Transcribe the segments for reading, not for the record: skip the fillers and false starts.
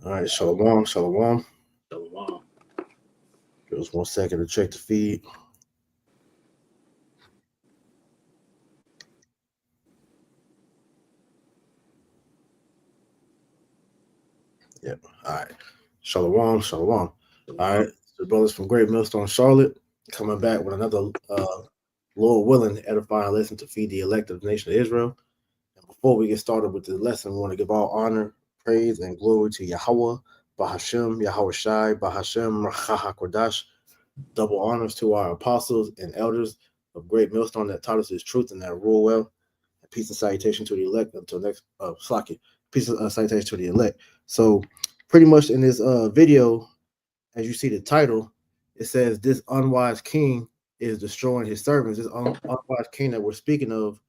All right, shalom, shalom. Shalom. Just 1 second to check the feed. Yep. All right. Shalom, shalom. All right. Shalom. The brothers from Great Millstone, Charlotte, coming back with another Lord willing, edifying lesson to feed the elect of the nation of Israel. And before we get started with the lesson, we want to give all honor, praise, and glory to Yahweh, Bahashem, Yahweh Shai, Bahashem, Rachaha Kodash. Double honors to our apostles and elders of Great Millstone that taught us his truth and that rule well. And peace and salutation to the elect until next Slaki. Peace and salutation to the elect. So pretty much in this video, as you see the title, it says this unwise king is destroying his servants. This unwise king that we're speaking of,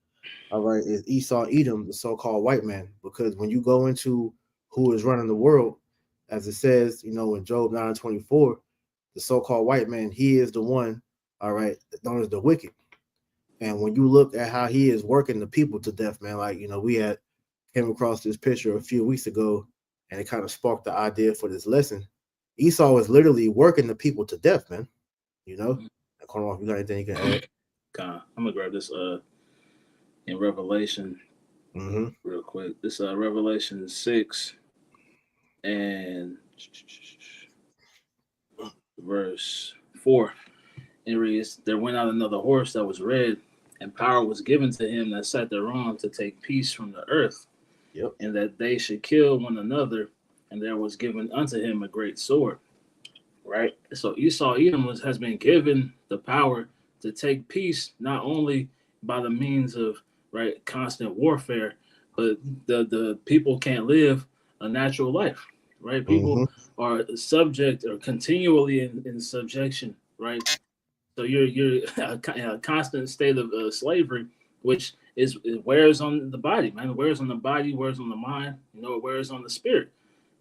all right, is Esau Edom, the so-called white man. Because when you go into who is running the world, as it says, in Job 9:24, the so-called white man, he is the one, all right, known as the wicked. And when you look at how he is working the people to death, man, like we had came across this picture a few weeks ago, and it kind of sparked the idea for this lesson. Esau is literally working the people to death, man. You know, Corner off. You got anything you can add? I'm gonna grab this in Revelation Mm-hmm. real quick. This Revelation 6 and verse 4. It reads, "There went out another horse that was red, and power was given to him that sat thereon to take peace from the earth, Yep. and that they should kill one another, and there was given unto him a great sword." Right? So Esau Edom has been given the power to take peace not only by the means of right constant warfare, but the people can't live a natural life. Right? People Mm-hmm. are subject or continually in subjection. Right? So you're a constant state of slavery, which is it wears on the body, man. It wears on the body, wears on the mind. It wears on the spirit,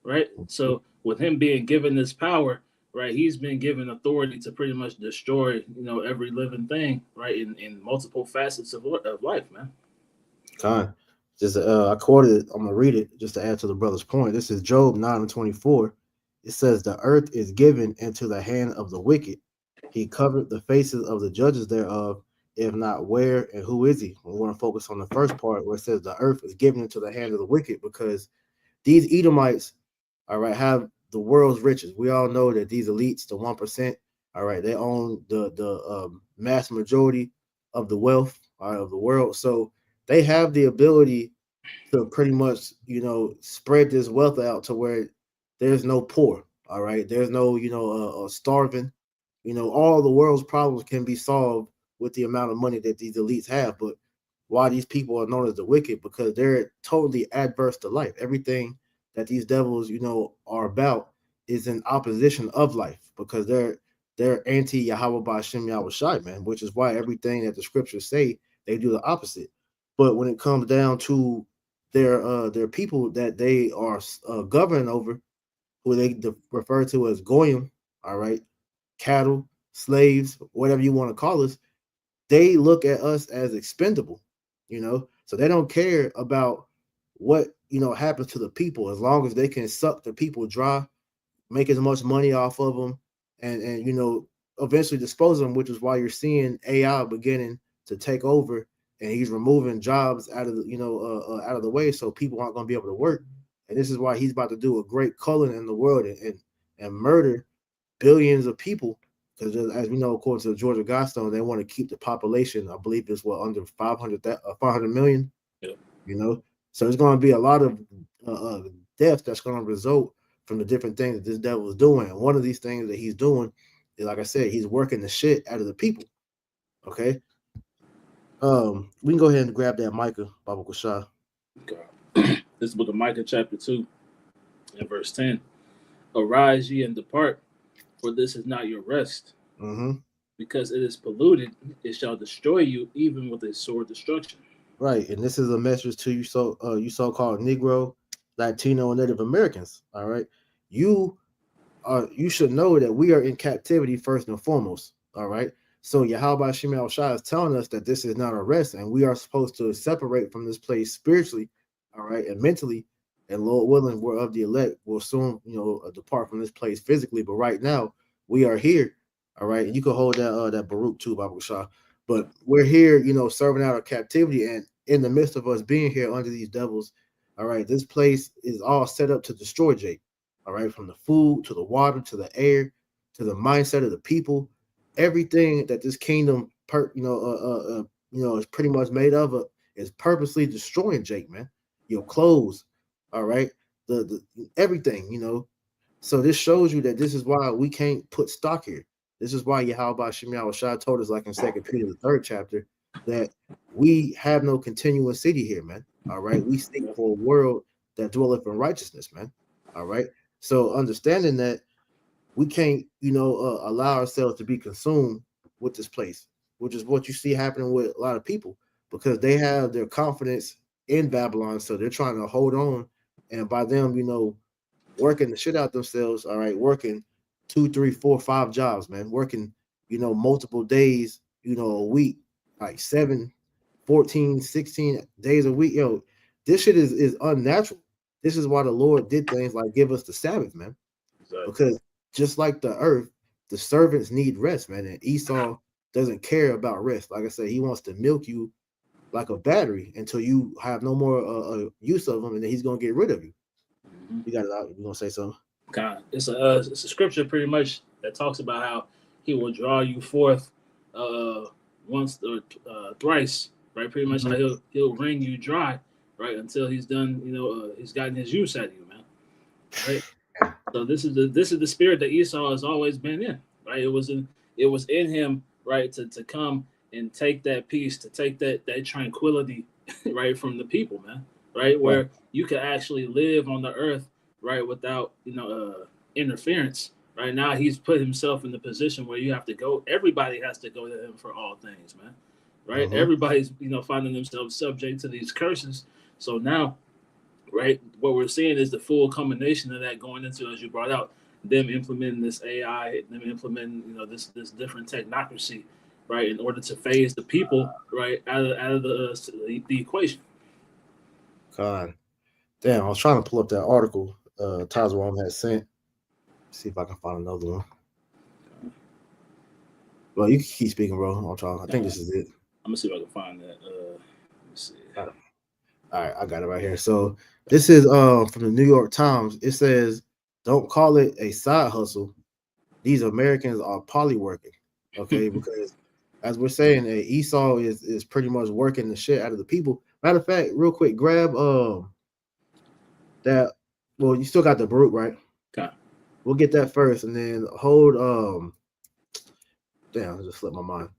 right? So with him being given this power, right, he's been given authority to pretty much destroy, every living thing, right, in multiple facets of life, man. Kind. Just I quoted it. I'm gonna read it just to add to the brother's point. This is Job 9:24. It says, "The earth is given into the hand of the wicked. He covered the faces of the judges thereof. If not, where and who is he?" We want to focus on the first part where it says the earth is given into the hand of the wicked, because these Edomites, all right, have the world's riches. We all know that these elites, the 1%, all right, they own the mass majority of the wealth, all right, of the world. So they have the ability to pretty much, spread this wealth out to where there's no poor. All right, there's no, starving. All the world's problems can be solved with the amount of money that these elites have. But why these people are known as the wicked? Because they're totally adverse to life. Everything that these devils, are about is in opposition of life, because they're anti Yahweh Ba'Shem Yahweh Shai, man, which is why everything that the scriptures say, they do the opposite. But when it comes down to their people that they are governing over, who they refer to as goyim, all right, cattle, slaves, whatever you want to call us, they look at us as expendable, so they don't care about what happens to the people, as long as they can suck the people dry, make as much money off of them, and eventually dispose of them, which is why you're seeing AI beginning to take over, and he's removing jobs out of the out of the way, so people aren't going to be able to work. And this is why he's about to do a great culling in the world, and murder billions of people, because as we know, according to Georgia Guidestone, they want to keep the population, I believe it's under 500 million, Yeah. you know. So there's going to be a lot of death that's going to result from the different things that this devil is doing. And one of these things that he's doing is, like I said, he's working the shit out of the people. Okay. We can go ahead and grab that Micah, Baba Kushah. Okay. This book of Micah, chapter 2, and verse 10. "Arise ye and depart, for this is not your rest. Mm-hmm. Because it is polluted, it shall destroy you, even with a sword destruction." Right, and this is a message to you, you so-called Negro, Latino, and Native Americans. All right, you you should know that we are in captivity first and foremost. All right. So Yahweh Shem Shai is telling us that this is not a rest, and we are supposed to separate from this place spiritually, all right, and mentally, and Lord willing, we're of the elect. We'll soon, depart from this place physically. But right now, we are here. All right, and you can hold that Baruch too, Bible Shah. But we're here, serving out of captivity, and in the midst of us being here under these devils. All right, this place is all set up to destroy Jake. All right, from the food to the water to the air to the mindset of the people, everything that this kingdom, is pretty much made of is purposely destroying Jake, man. Your clothes, all right, the everything, So this shows you that this is why we can't put stock here. This is why Yahweh Shem Shah told us, like in Second Peter, the third chapter, that we have no continuous city here, man. All right, we seek for a world that dwelleth in righteousness, man. All right, so understanding that we can't, allow ourselves to be consumed with this place, which is what you see happening with a lot of people because they have their confidence in Babylon, so they're trying to hold on, and by them, working the shit out themselves, all right, working 2, 3, 4, 5 jobs, man, working, multiple days, a week, like 7, 14, 16 days a week. This shit is unnatural. This is why the Lord did things like give us the Sabbath, man. Exactly. Because just like the earth, the servants need rest, man. And Esau doesn't care about rest. Like I said, he wants to milk you like a battery until you have no more use of him, and then he's gonna get rid of you. Mm-hmm. You got it out. You gonna say something? God, it's a scripture pretty much that talks about how he will draw you forth uh once or thrice, right? Pretty much how Mhm. he'll wring you dry, right, until he's done. He's gotten his use out of you, man. Right. So this is the spirit that Esau has always been in, right? It was in him, right, to come and take that peace, to take that tranquility, right, from the people, man, right, Right. where you can actually live on the earth, right, without interference. Right now, he's put himself in the position where you have to go. Everybody has to go to him for all things, man. Right? Mm-hmm. Everybody's finding themselves subject to these curses. So now, right? What we're seeing is the full combination of that going into, as you brought out, them implementing this AI, them implementing, this different technocracy, right, in order to phase the people, right, out of the equation. God damn, I was trying to pull up that article Tazawam had sent. See if I can find another one. Well, you can keep speaking, bro. I'm trying. I think I'm this is it. gonna see if I can find that. Let me see. All right, I got it right here. So this is from the New York Times. It says, "Don't call it a side hustle. These Americans are polyworking." Okay, because as we're saying, Esau is pretty much working the shit out of the people. Matter of fact, real quick, grab that. Well, you still got the Baruch, right? Okay. We'll get that first, and then hold Damn, I just slipped my mind.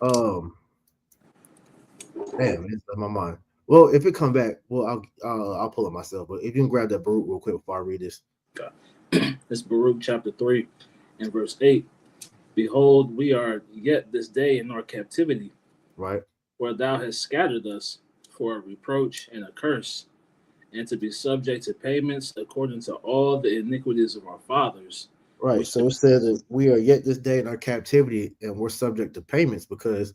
Um, Damn, it slipped my mind. Well, if it come back, well, I'll pull it myself. But if you can grab that Baruch real quick before I read this. Okay. It's Baruch chapter 3 and verse 8. Behold, we are yet this day in our captivity, Right. where thou hast scattered us for a reproach and a curse, and to be subject to payments according to all the iniquities of our fathers, Right. which So it says that we are yet this day in our captivity and we're subject to payments because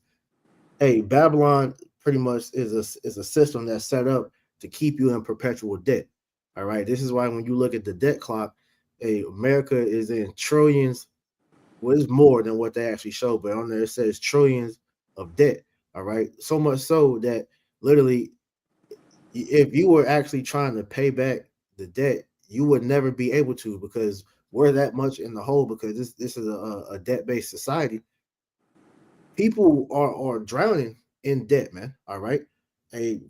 hey, Babylon pretty much is a system that's set up to keep you in perpetual debt. All right. This is why when you look at the debt clock, America is in trillions. Well, it's more than what they actually show, but on there it says trillions of debt. All right. So much so that literally if you were actually trying to pay back the debt, you would never be able to because we're that much in the hole because this is a debt based society. People are drowning in debt, man. All right,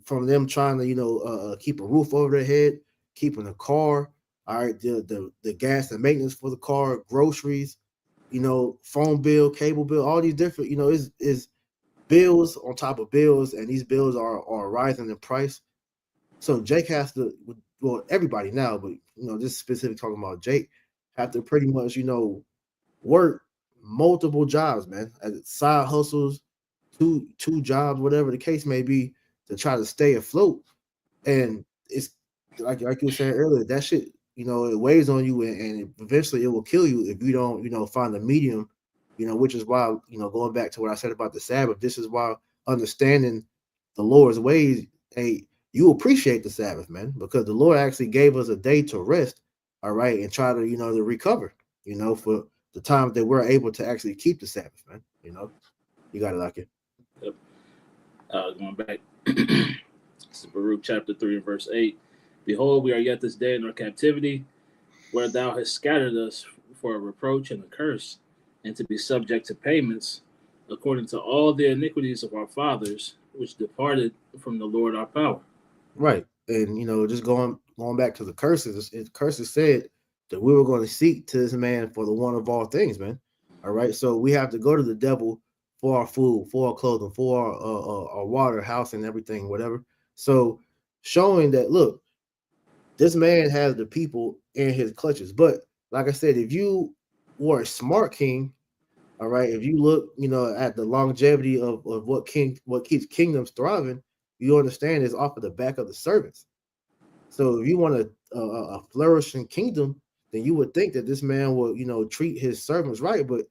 from them trying to keep a roof over their head, keeping a car. All right, the gas and maintenance for the car, groceries, phone bill, cable bill, all these different, is bills on top of bills, and these bills are rising in price. So Jake has to, well, everybody now, but this specific talking about Jake, have to pretty much, work multiple jobs, man, as side hustles, two jobs, whatever the case may be, to try to stay afloat. And it's like you were saying earlier, that shit, it weighs on you, and eventually it will kill you if you don't, find a medium. Which is why, going back to what I said about the Sabbath, this is why understanding the Lord's ways, hey, you appreciate the Sabbath, man, because the Lord actually gave us a day to rest, all right, and try to, to recover, for the time that we're able to actually keep the Sabbath, man. You got it, like it. Yep. Going back, this is Baruch chapter 3 and verse 8. Behold, we are yet this day in our captivity, where thou hast scattered us for a reproach and a curse, and to be subject to payments, according to all the iniquities of our fathers, which departed from the Lord our power. Right. And just going back to the curses, curses said that we were going to seek to this man for the one of all things, man. All right. So we have to go to the devil for our food, for our clothing, for our water, house, and everything, whatever. So showing that, look, this man has the people in his clutches. But like I said, if you were a smart king, all right, if you look, at the longevity of what keeps kingdoms thriving, you understand it's off of the back of the servants. So if you want a flourishing kingdom, then you would think that this man will, treat his servants right. But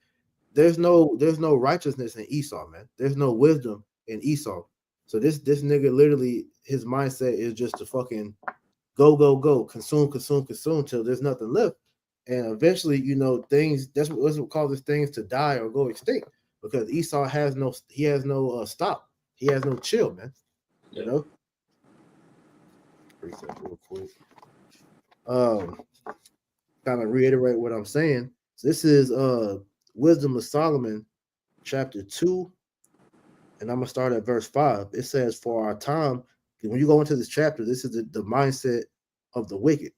there's no righteousness in Esau, man. There's no wisdom in Esau. So this nigga literally, his mindset is just to fucking go, go, go, consume, consume, consume till there's nothing left. And eventually, things, that's what causes things to die or go extinct, because Esau has no stop. He has no chill, man. You Yep. know? Reset real quick. Um, Kind of reiterate what I'm saying. So this is Wisdom of Solomon, chapter 2, and I'm gonna start at verse 5. It says, for our time, when you go into this chapter, this is the mindset of the wicked.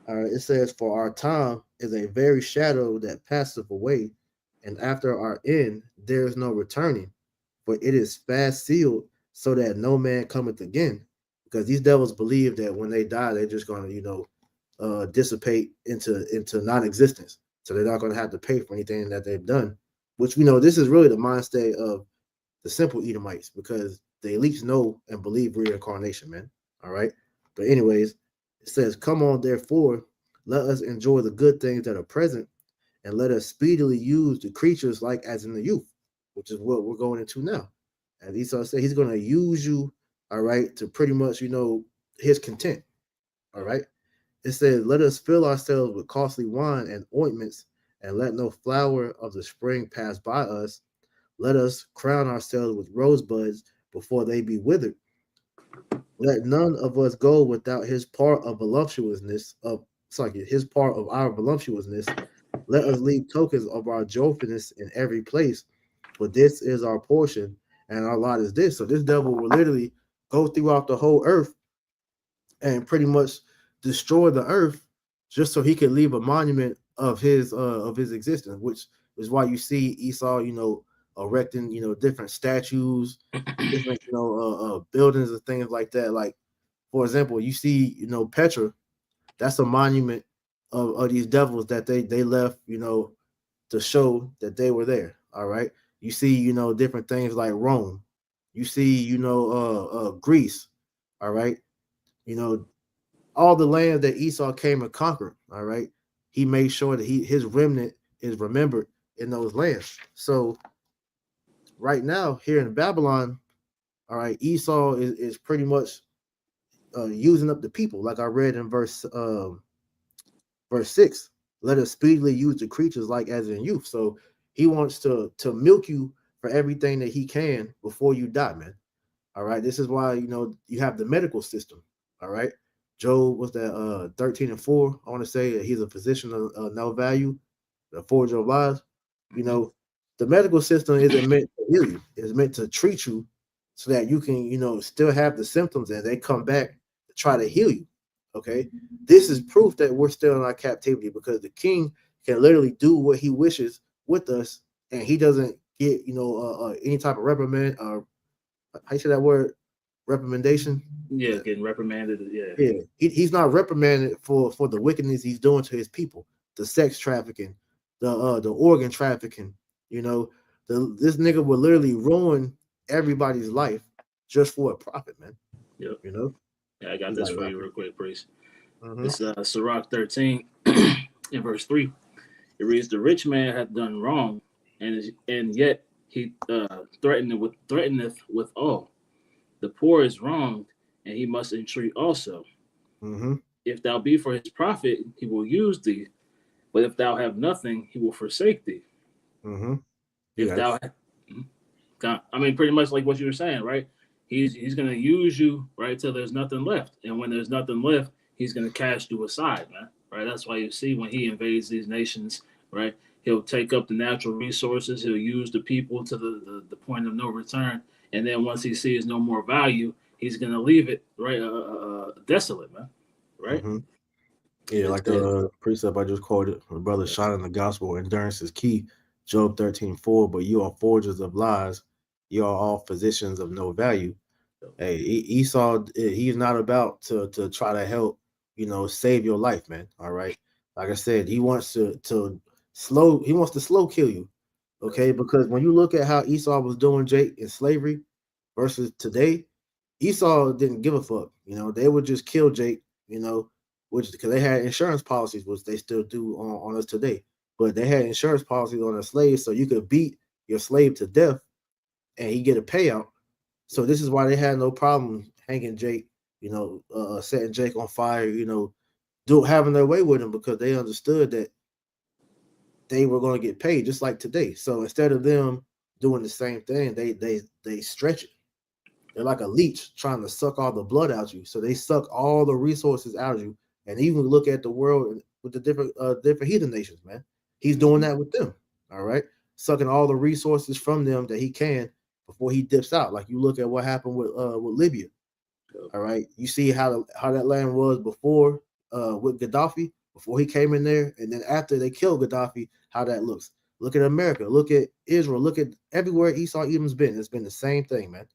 All right, it says, for our time is a very shadow that passeth away, and after our end there is no returning, for it is fast sealed, so that no man cometh again. Because these devils believe that when they die, they're just gonna, dissipate into non-existence. So they're not gonna have to pay for anything that they've done. Which we know this is really the mindset of the simple Edomites, because they at least know and believe reincarnation, man. All right. But anyways, it says, come on, therefore, let us enjoy the good things that are present, and let us speedily use the creatures like as in the youth, which is what we're going into now. And Esau said he's going to use you, all right, to pretty much, his content. All right. It says, let us fill ourselves with costly wine and ointments, and let no flower of the spring pass by us. Let us crown ourselves with rosebuds before they be withered. Let none of us go without his part of voluptuousness his part of our voluptuousness. Let us leave tokens of our joyfulness in every place, for this is our portion, and our lot is this. So this devil will literally go throughout the whole earth and pretty much destroy the earth, just so he can leave a monument of his existence, which is why you see Esau, erecting, different statues, different, buildings and things like that. Like, for example, you see, Petra, that's a monument of these devils that they left, to show that they were there. All right. You see, different things like Rome. You see, Greece. All right. You know, all the lands that Esau came and conquered. All right. He made sure that his remnant is remembered in those lands. So right now, here in Babylon, all right, Esau is pretty much using up the people, like I read in verse 6. Let us speedily use the creatures like as in youth. So he wants to milk you for everything that he can before you die, man. All right. This is why you have the medical system. All right. Job was that 13:4. I want to say that he's a physician of no value, the forger of lies. You know, the medical system isn't meant to heal you. It's meant to treat you so that you can, still have the symptoms and they come back to try to heal you. Okay. This is proof that we're still in our captivity, because the king can literally do what he wishes with us, and he doesn't get, any type of reprimand or how you say that word, reprimandation. Yeah, getting reprimanded. Yeah. Yeah, he's not reprimanded for the wickedness he's doing to his people, the sex trafficking, the organ trafficking. You know, this nigga will literally ruin everybody's life just for a profit, man. Yep. You know, Yeah, I got you this got it, for you Rocky. real quick, priest. Mm-hmm. It's Sirach 13 in verse 3. It reads, the rich man hath done wrong, and yet he threateneth with all. The poor is wronged, and he must entreat also. Mm-hmm. If thou be for his profit, he will use thee. But if thou have nothing, he will forsake thee. Mm-hmm. You If got it. thou, I mean, pretty much like what you were saying, right? He's gonna use you right till there's nothing left, and when there's nothing left, he's gonna cast you aside, man. Right? That's why you see when he invades these nations, right? He'll take up the natural resources. He'll use the people to the point of no return, and then once he sees no more value, he's gonna leave it right desolate, man. Right? Mm-hmm. Yeah, It's like good. the precept I just quoted, my brother shot in the gospel, endurance is key. Job 13:4. But you are forgers of lies. You are all physicians of no value. Hey, Esau, he's not about to try to help, save your life, man. All right. Like I said, he wants he wants to slow kill you. Okay, because when you look at how Esau was doing Jake in slavery versus today, Esau didn't give a fuck. They would just kill Jake, which because they had insurance policies, which they still do on us today. But they had insurance policies on a slave, so you could beat your slave to death and he get a payout. So this is why they had no problem hanging Jake, setting Jake on fire, having their way with him because they understood that they were going to get paid just like today. So instead of them doing the same thing, they stretch it. They're like a leech trying to suck all the blood out of you. So they suck all the resources out of you. And even look at the world with the different heathen nations, man. He's doing Mm-hmm. that with them. All right, sucking all the resources from them that he can before he dips out. Like you look at what happened with Libya. All right, you see how that land was before with Gaddafi before he came in there, and then after they killed Gaddafi, how that looks. Look at America. Look at Israel. Look at everywhere Esau Edom's been. It's been the same thing, man.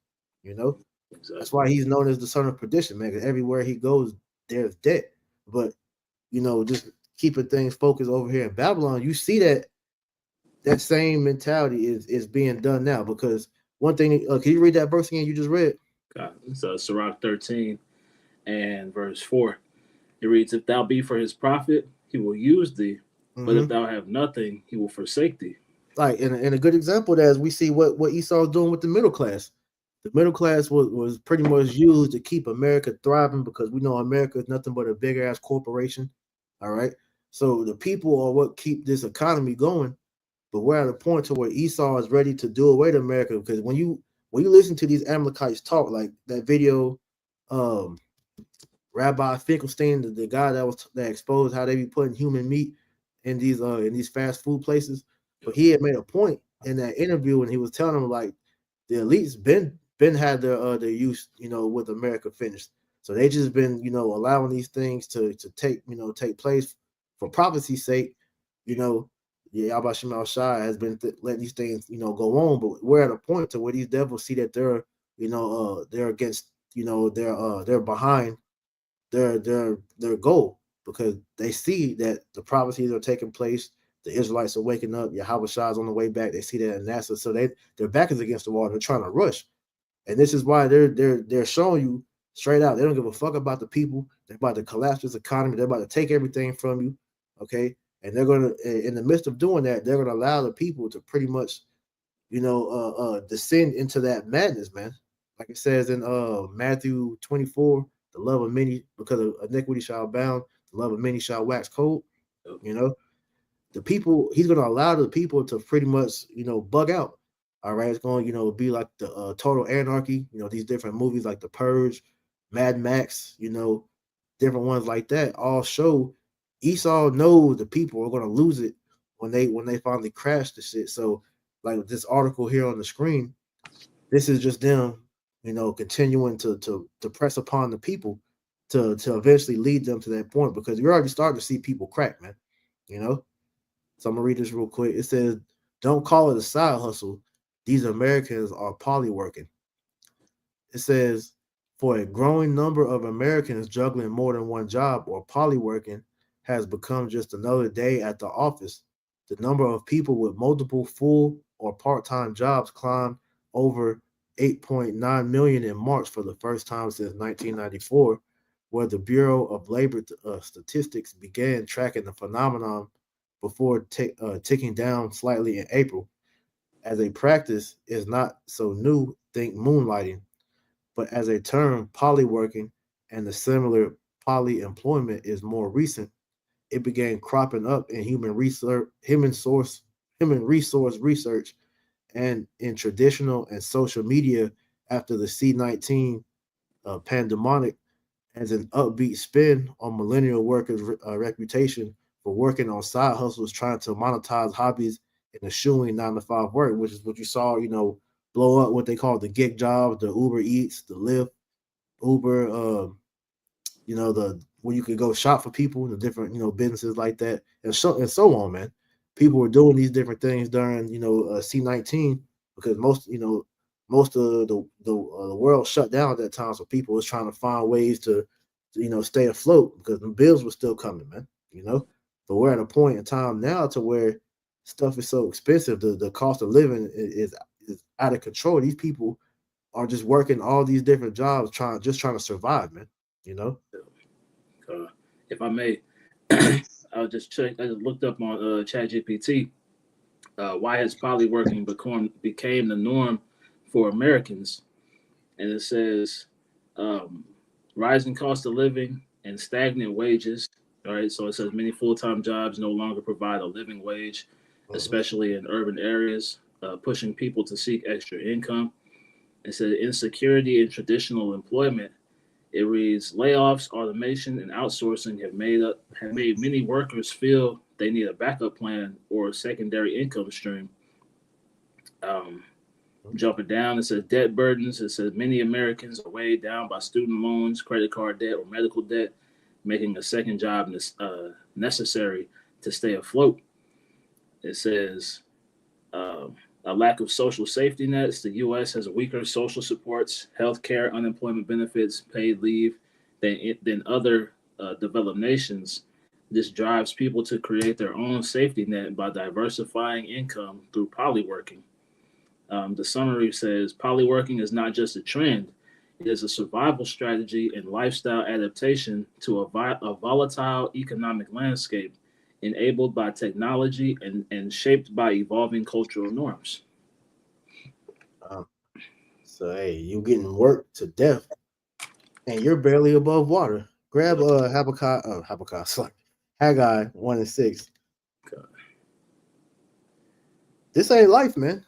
You know, that's Exactly. why he's known as the son of perdition, man. Because everywhere he goes, there's death. But just keeping things focused over here in Babylon, you see that same mentality is being done now. Because one thing, can you read that verse again you just read? God. So Sirach 13 and verse 4. It reads, if thou be for his profit, he will use thee. But if Mm-hmm. thou have nothing, he will forsake thee. Like, and a good example of that is we see what Esau's doing with the middle class. The middle class was pretty much used to keep America thriving because we know America is nothing but a big ass corporation. All right. So the people are what keep this economy going. But we're at a point to where Esau is ready to do away to America because when you listen to these Amalekites talk, like that video, um, Rabbi Finkelstein, the guy that exposed how they be putting human meat in these fast food places. But he had made a point in that interview and he was telling them like the elites been had their use, with America finished. So they just been, allowing these things to take place for prophecy's sake, you know. Yeah, Abba Shemal Shai has been letting these things, go on, but we're at a point to where these devils see that they're against, they're behind their goal because they see that the prophecies are taking place. The Israelites are waking up. Yahweh Shah's on the way back. They see that in NASA, so their back is against the wall. They're trying to rush, and this is why they're showing you straight out. They don't give a fuck about the people. They're about to collapse this economy. They're about to take everything from you. Okay, and they're gonna, in the midst of doing that, they're gonna allow the people to pretty much, descend into that madness, man. Like it says in Matthew 24, the love of many because of iniquity shall abound, the love of many shall wax cold. You know, the people he's gonna allow the people to pretty much, bug out. All right, it's going, be like the total anarchy. These different movies like The Purge, Mad Max, different ones like that all show Esau knows the people are gonna lose it when they finally crash the shit. So like this article here on the screen, this is just them, continuing to press upon the people to eventually lead them to that point because you're already starting to see people crack, man. You know, so I'm gonna read this real quick. It says, "Don't call it a side hustle. These Americans are poly working." It says, "For a growing number of Americans, juggling more than one job or poly working has become just another day at the office. The number of people with multiple full or part-time jobs climbed over 8.9 million in March for the first time since 1994, where the Bureau of Labor Statistics began tracking the phenomenon before ticking down slightly in April. As a practice is not so new, think moonlighting. but as a term, polyworking and the similar polyemployment is more recent. It began cropping up in human resource research and in traditional and social media after the C-19 pandemic as an upbeat spin on millennial workers' reputation for working on side hustles, trying to monetize hobbies and eschewing 9 to 5 work, which is what you saw, blow up what they call the gig jobs, the Uber Eats, the Lyft, Uber, the where you could go shop for people, the different businesses like that, and so on, man. People were doing these different things during C-19 because most of the world shut down at that time, so people was trying to find ways to stay afloat because the bills were still coming, man. But we're at a point in time now to where stuff is so expensive, the cost of living is out of control. These people are just working all these different jobs, trying to survive, man. You know. Uh, if I may, Hmm. I'll just check. I just looked up on ChatGPT. Why has polyworking became the norm for Americans? And it says um, rising cost of living and stagnant wages. All right, so it says many full-time jobs no longer provide a living wage, Hmm. especially in urban areas, pushing people to seek extra income. It says insecurity in traditional employment. It reads layoffs, automation, and outsourcing have made many workers feel they need a backup plan or a secondary income stream. Um, Jumping down, it says debt burdens. It says many Americans are weighed down by student loans, credit card debt, or medical debt, making a second job necessary to stay afloat. It says um, a lack of social safety nets. The U.S. has weaker social supports, health care, unemployment benefits, paid leave than other developed nations. This drives people to create their own safety net by diversifying income through polyworking. The summary says polyworking is not just a trend, it is a survival strategy and lifestyle adaptation to a volatile economic landscape enabled by technology and shaped by evolving cultural norms. Um, so hey, you getting worked to death, and you're barely above water. Grab Yep. Habakkuk, sorry, Haggai 1:6. This ain't life, man.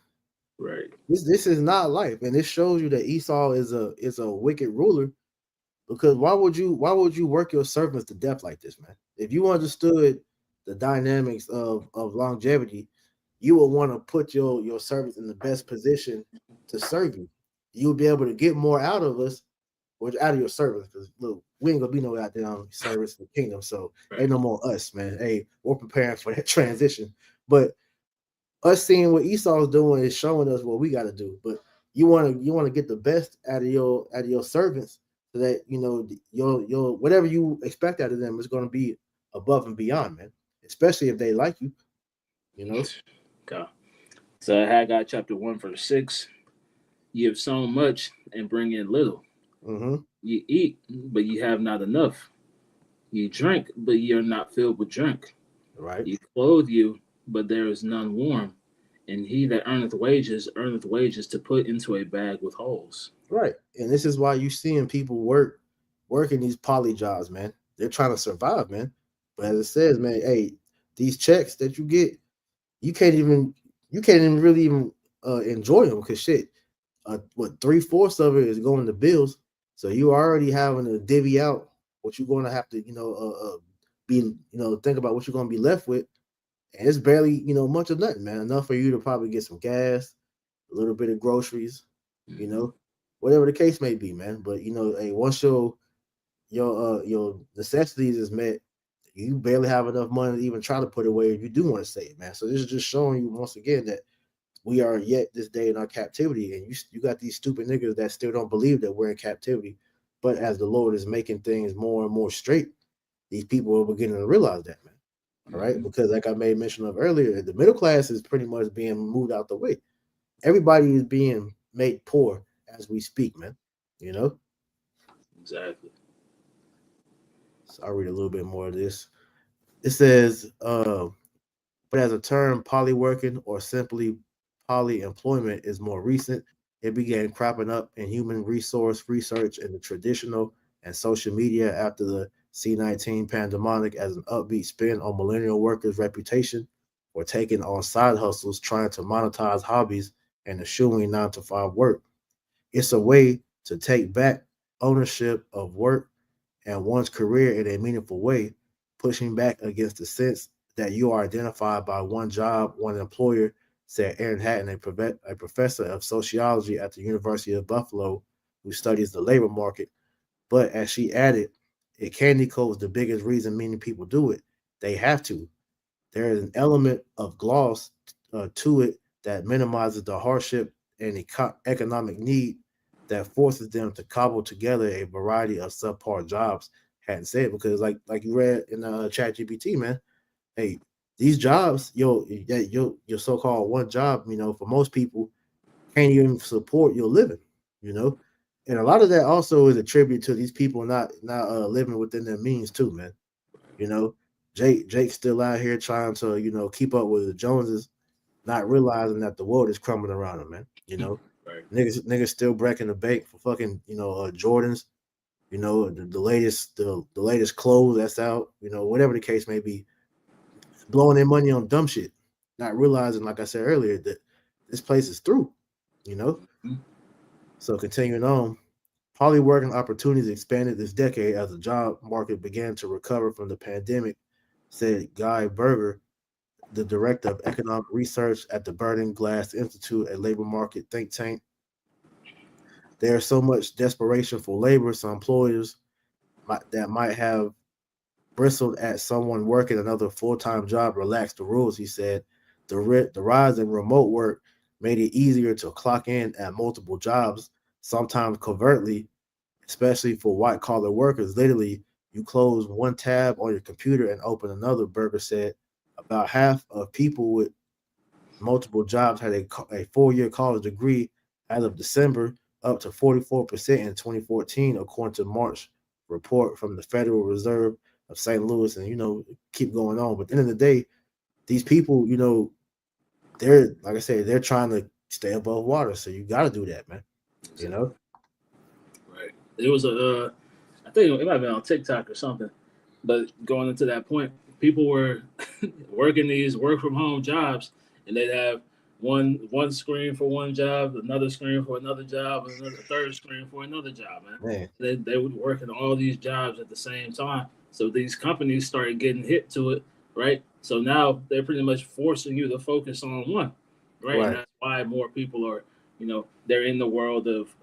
Right. This is not life, and this shows you that Esau is a wicked ruler. Because why would you work your servants to death like this, man? If you understood the dynamics of longevity, you would want to put your servants in the best position to serve you. You'll be able to get more out of us, or out of your servants. Because look, we ain't gonna be no goddamn service in the kingdom, so Right. ain't no more us, man. Hey, we're preparing for that transition. But us seeing what Esau's doing is showing us what we got to do. But you want to get the best out of your servants, so that your whatever you expect out of them is going to be above and beyond, man. Especially if they like you, you know. Okay. So Haggai chapter 1 verse 6. You have sown much and bring in little. Mm-hmm. You eat, but ye have not enough. You drink, but ye are not filled with drink. Right, You clothe you, but there is none warm. And he that earneth wages to put into a bag with holes. right. And this is why you seeing people working these poly jobs, man. They're trying to survive, man. But as it says, man, hey, these checks that you get, you can't even you can't even really even enjoy them because shit, what 3/4 of it is going to bills. So you already having to divvy out what you're going to have to, be, think about what you're going to be left with, and it's barely, much of nothing, man. Enough for you to probably get some gas, a little bit of groceries, you Mm-hmm. know, whatever the case may be, man. But hey, once your necessities is met, you barely have enough money to even try to put away if you do want to save, man. So this is just showing you once again that we are yet this day in our captivity, and you got these stupid niggas that still don't believe that we're in captivity. But as the Lord is making things more and more straight, these people are beginning to realize that, man. All right, Mm-hmm. because like I made mention of earlier, the middle class is pretty much being moved out the way. Everybody is being made poor as we speak, man. You know. Exactly. So I'll read a little bit more of this. It says, but as a term, polyworking or simply polyemployment is more recent. It began cropping up in human resource research in the traditional and social media after the C-19 pandemic as an upbeat spin on millennial workers' reputation for taking on side hustles, trying to monetize hobbies, and eschewing 9 to 5 work. It's a way to take back ownership of work and one's career in a meaningful way, pushing back against the sense that you are identified by one job, one employer, said Erin Hatton, a professor of sociology at the University of Buffalo who studies the labor market. But as she added, it candy coats the biggest reason many people do it. They have to. There is an element of gloss to it that minimizes the hardship and economic need that forces them to cobble together a variety of subpar jobs. Hadn't said because like you read in Chat GPT, man. Hey, these jobs, your so called one job, for most people can't even support your living, you know, and a lot of that also is a tribute to these people not living within their means too, man. You know, Jake's still out here trying to keep up with the Joneses, not realizing that the world is crumbling around him, man. Right. Niggas still breaking the bank for fucking Jordans. The latest the latest clothes that's out. Whatever the case may be, blowing their money on dumb shit, not realizing, like I said earlier, that this place is through. You know. Mhm. So continuing on, polyworking opportunities expanded this decade as the job market began to recover from the pandemic, said Guy Berger, the director of economic research at the Burning Glass Institute, a labor market think tank. There's so much desperation for labor, some employers that might have bristled at someone working another full-time job relaxed the rules, he said. The rise in remote work made it easier to clock in at multiple jobs, sometimes covertly, especially for white collar workers. Literally, you close one tab on your computer and open another, Berger said. About half of people with multiple jobs had a 4 year college degree as of December, up to 44% in 2014, according to March report from the Federal Reserve of St. Louis. And, keep going on. But at the end of the day, these people, they're, like I said, they're trying to stay above water. So you got to do that, man. You Exactly. know? Right. It was I think it might have been on TikTok or something. But going into that point, people were working these work from home jobs, and they'd have one screen for one job, another screen for another job, and another third screen for another job. Man, Man. they would work in all these jobs at the same time. So these companies started getting hit to it, right? So now they're pretty much forcing you to focus on one, right? And Right. that's why more people are, they're in the world of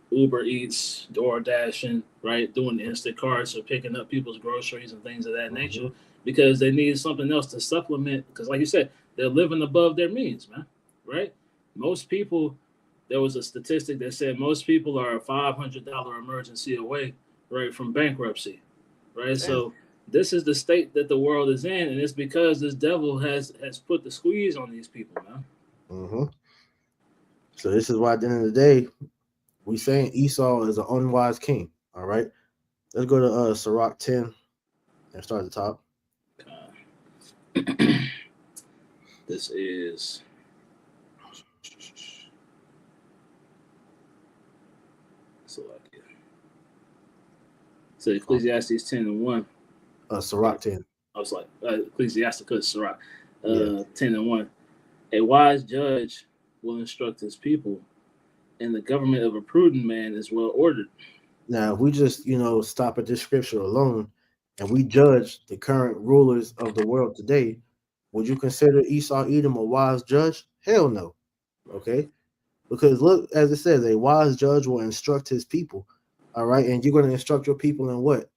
Uber Eats, Door Dashing, right, doing instant carts or picking up people's groceries and things of that nature Mm-hmm. because they need something else to supplement. Because, like you said, they're living above their means, man, right? Most people, there was a statistic that said most people are a $500 emergency away, right, from bankruptcy, right? Damn. So this is the state that the world is in, and it's because this devil has put the squeeze on these people, man. Mm-hmm. So this is why at the end of the day, we saying Esau is an unwise king. All right. Let's go to Sirach 10 and start at the top. This is so like so Ecclesiastes 10:1. Sirach 10. I was like Ecclesiasticus Sirach Yeah. 10:1. A wise judge will instruct his people, and the government of a prudent man is well ordered. Now, if we just, stop at this scripture alone and we judge the current rulers of the world today, would you consider Esau Edom a wise judge? Hell no. Okay. Because look, as it says, a wise judge will instruct his people. All right. And you're going to instruct your people in what?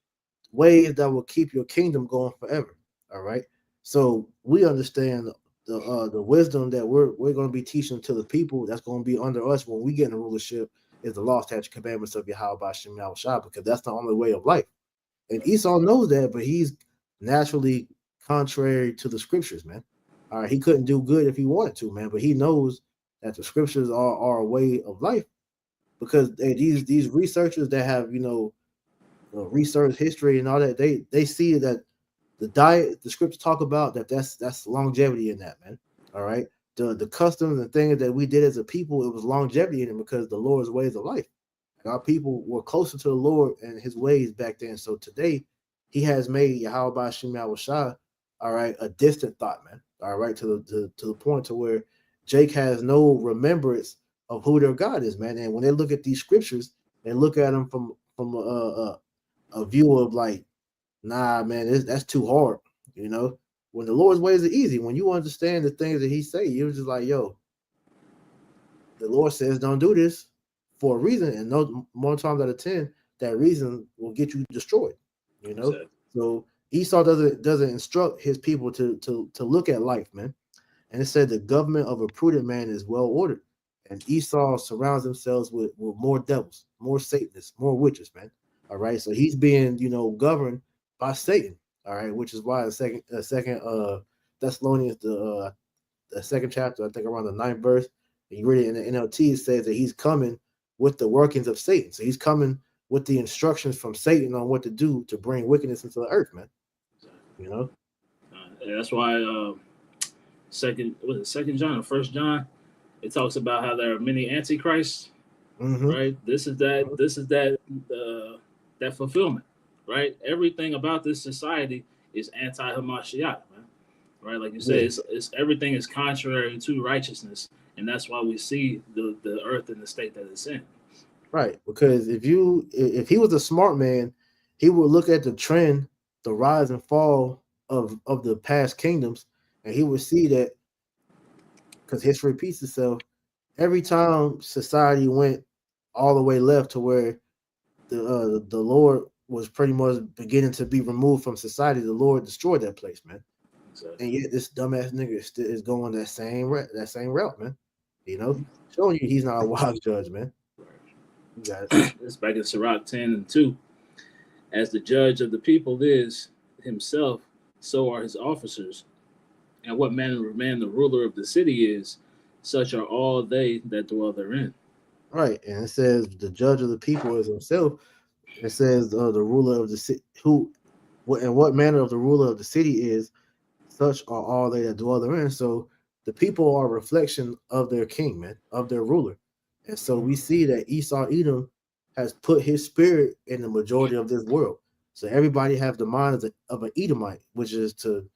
Ways that will keep your kingdom going forever. All right. So we understand the wisdom that we're going to be teaching to the people that's going to be under us when we get in the rulership is the law, statute, commandments of Yahweh Shem Shah, because that's the only way of life. And Esau knows that, but he's naturally contrary to the scriptures, man. All right, he couldn't do good if he wanted to, man, but he knows that the scriptures are a way of life because these researchers that have research history and all that, they see that the diet the scriptures talk about that's longevity in that, man. All right. the customs and things that we did as a people, it was longevity in it because the Lord's ways of life. Our people were closer to the Lord and his ways back then. So today, he has made Yahweh Shem Shah, all right, a distant thought, man. All right, to the point to where Jake has no remembrance of who their God is, man. And when they look at these scriptures, they look at them from a view of like, nah, man, that's too hard, you know. When the Lord's ways are easy, when you understand the things that He say, you're just like, yo, the Lord says don't do this for a reason, and no more times out of 10, that reason will get you destroyed. You know, Exactly. so Esau doesn't instruct his people to look at life, man. And it said the government of a prudent man is well ordered, and Esau surrounds themselves with more devils, more Satanists, more witches, man. All right, so he's being governed by Satan. All right, which is why the second Thessalonians the second chapter, I think around the ninth verse, and you read it in the NLT, it says that he's coming with the workings of Satan. So he's coming with the instructions from Satan on what to do to bring wickedness into the earth, man. You know? And that's why second John or First John, it talks about how there are many antichrists, Mm-hmm. right? This is that fulfillment, right? Everything about this society is anti-Hamashiach, man. Right, like you said, Yeah. it's everything is contrary to righteousness, and that's why we see the earth in the state that it's in. Right. Because if he was a smart man, he would look at the trend, the rise and fall of the past kingdoms, and he would see that because history repeats itself, every time society went all the way left to where the Lord was pretty much beginning to be removed from society, the Lord destroyed that place, man. Exactly. And yet this dumbass nigga is going that same route, man. You know, showing you he's not a wise judge, man. You got it. It's back in Sirach 10:2. As the judge of the people is himself, so are his officers. And what manner of man the ruler of the city is, such are all they that dwell therein. Right, and it says the judge of the people is himself. It says the ruler of the city, what manner of the ruler of the city is, such are all they that dwell therein. So the people are a reflection of their king, man, of their ruler. And so we see that Esau Edom has put his spirit in the majority of this world. So everybody have the mind of an Edomite, which is to,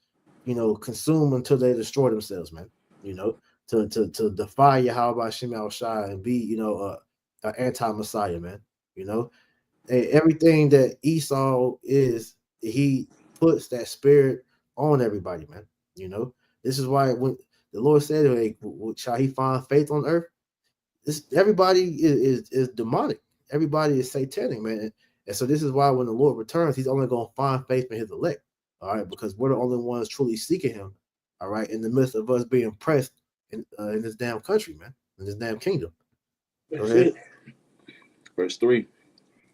consume until they destroy themselves, man. You know, to defy Yahweh Shem Al Shai and be, a anti-Messiah, man. You know, everything that Esau is, he puts that spirit on everybody, man. You know, this is why when the Lord said, hey, shall he find faith on earth? Everybody is demonic. Everybody is satanic, man. And so this is why when the Lord returns, he's only going to find faith in his elect. All right, because we're the only ones truly seeking him. All right, in the midst of us being pressed in this damn country, man, in this damn kingdom. Go That's ahead. it. Verse 3.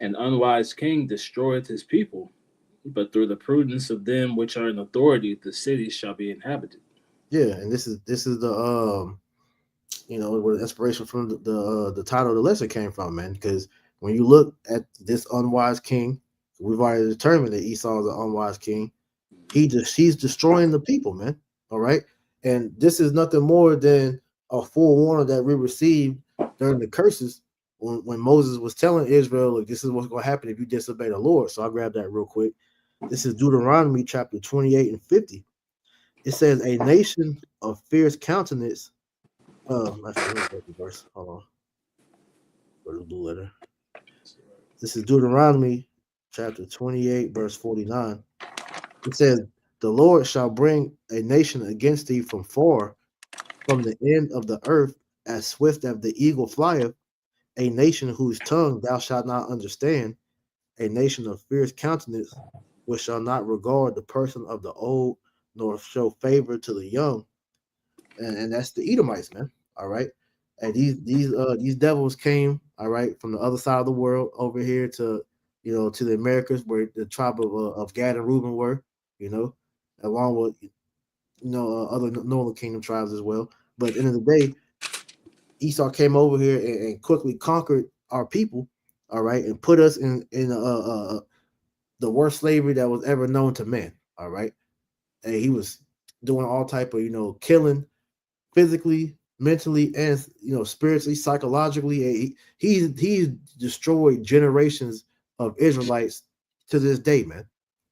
An unwise king destroyeth his people, but through the prudence of them which are in authority, the cities shall be inhabited. Yeah, and this is the where the inspiration from the title of the lesson came from, man. Because when you look at this unwise king, we've already determined that Esau is an unwise king. He's destroying the people, man. All right, and this is nothing more than a forewarning that we received during the curses when Moses was telling Israel, "Look, this is what's going to happen if you disobey the Lord." So I grabbed that real quick. This is Deuteronomy chapter 28 and 50. It says, "A nation of fierce countenance." Actually, let me go to the verse. Hold on. Go to the blue letter. This is Deuteronomy chapter 28, verse 49. It says, "The Lord shall bring a nation against thee from far, from the end of the earth, as swift as the eagle flieth, a nation whose tongue thou shalt not understand, a nation of fierce countenance, which shall not regard the person of the old, nor show favor to the young." And that's the Edomites, man. All right. And these devils came, all right, from the other side of the world over here to to the Americas where the tribe of Gad and Reuben were, you know, along with other northern kingdom tribes as well. But at the end of the day, Esau came over here and quickly conquered our people, all right, and put us in the worst slavery that was ever known to man, all right. And he was doing all type of killing, physically, mentally, and spiritually, psychologically. He's destroyed generations of Israelites to this day, man,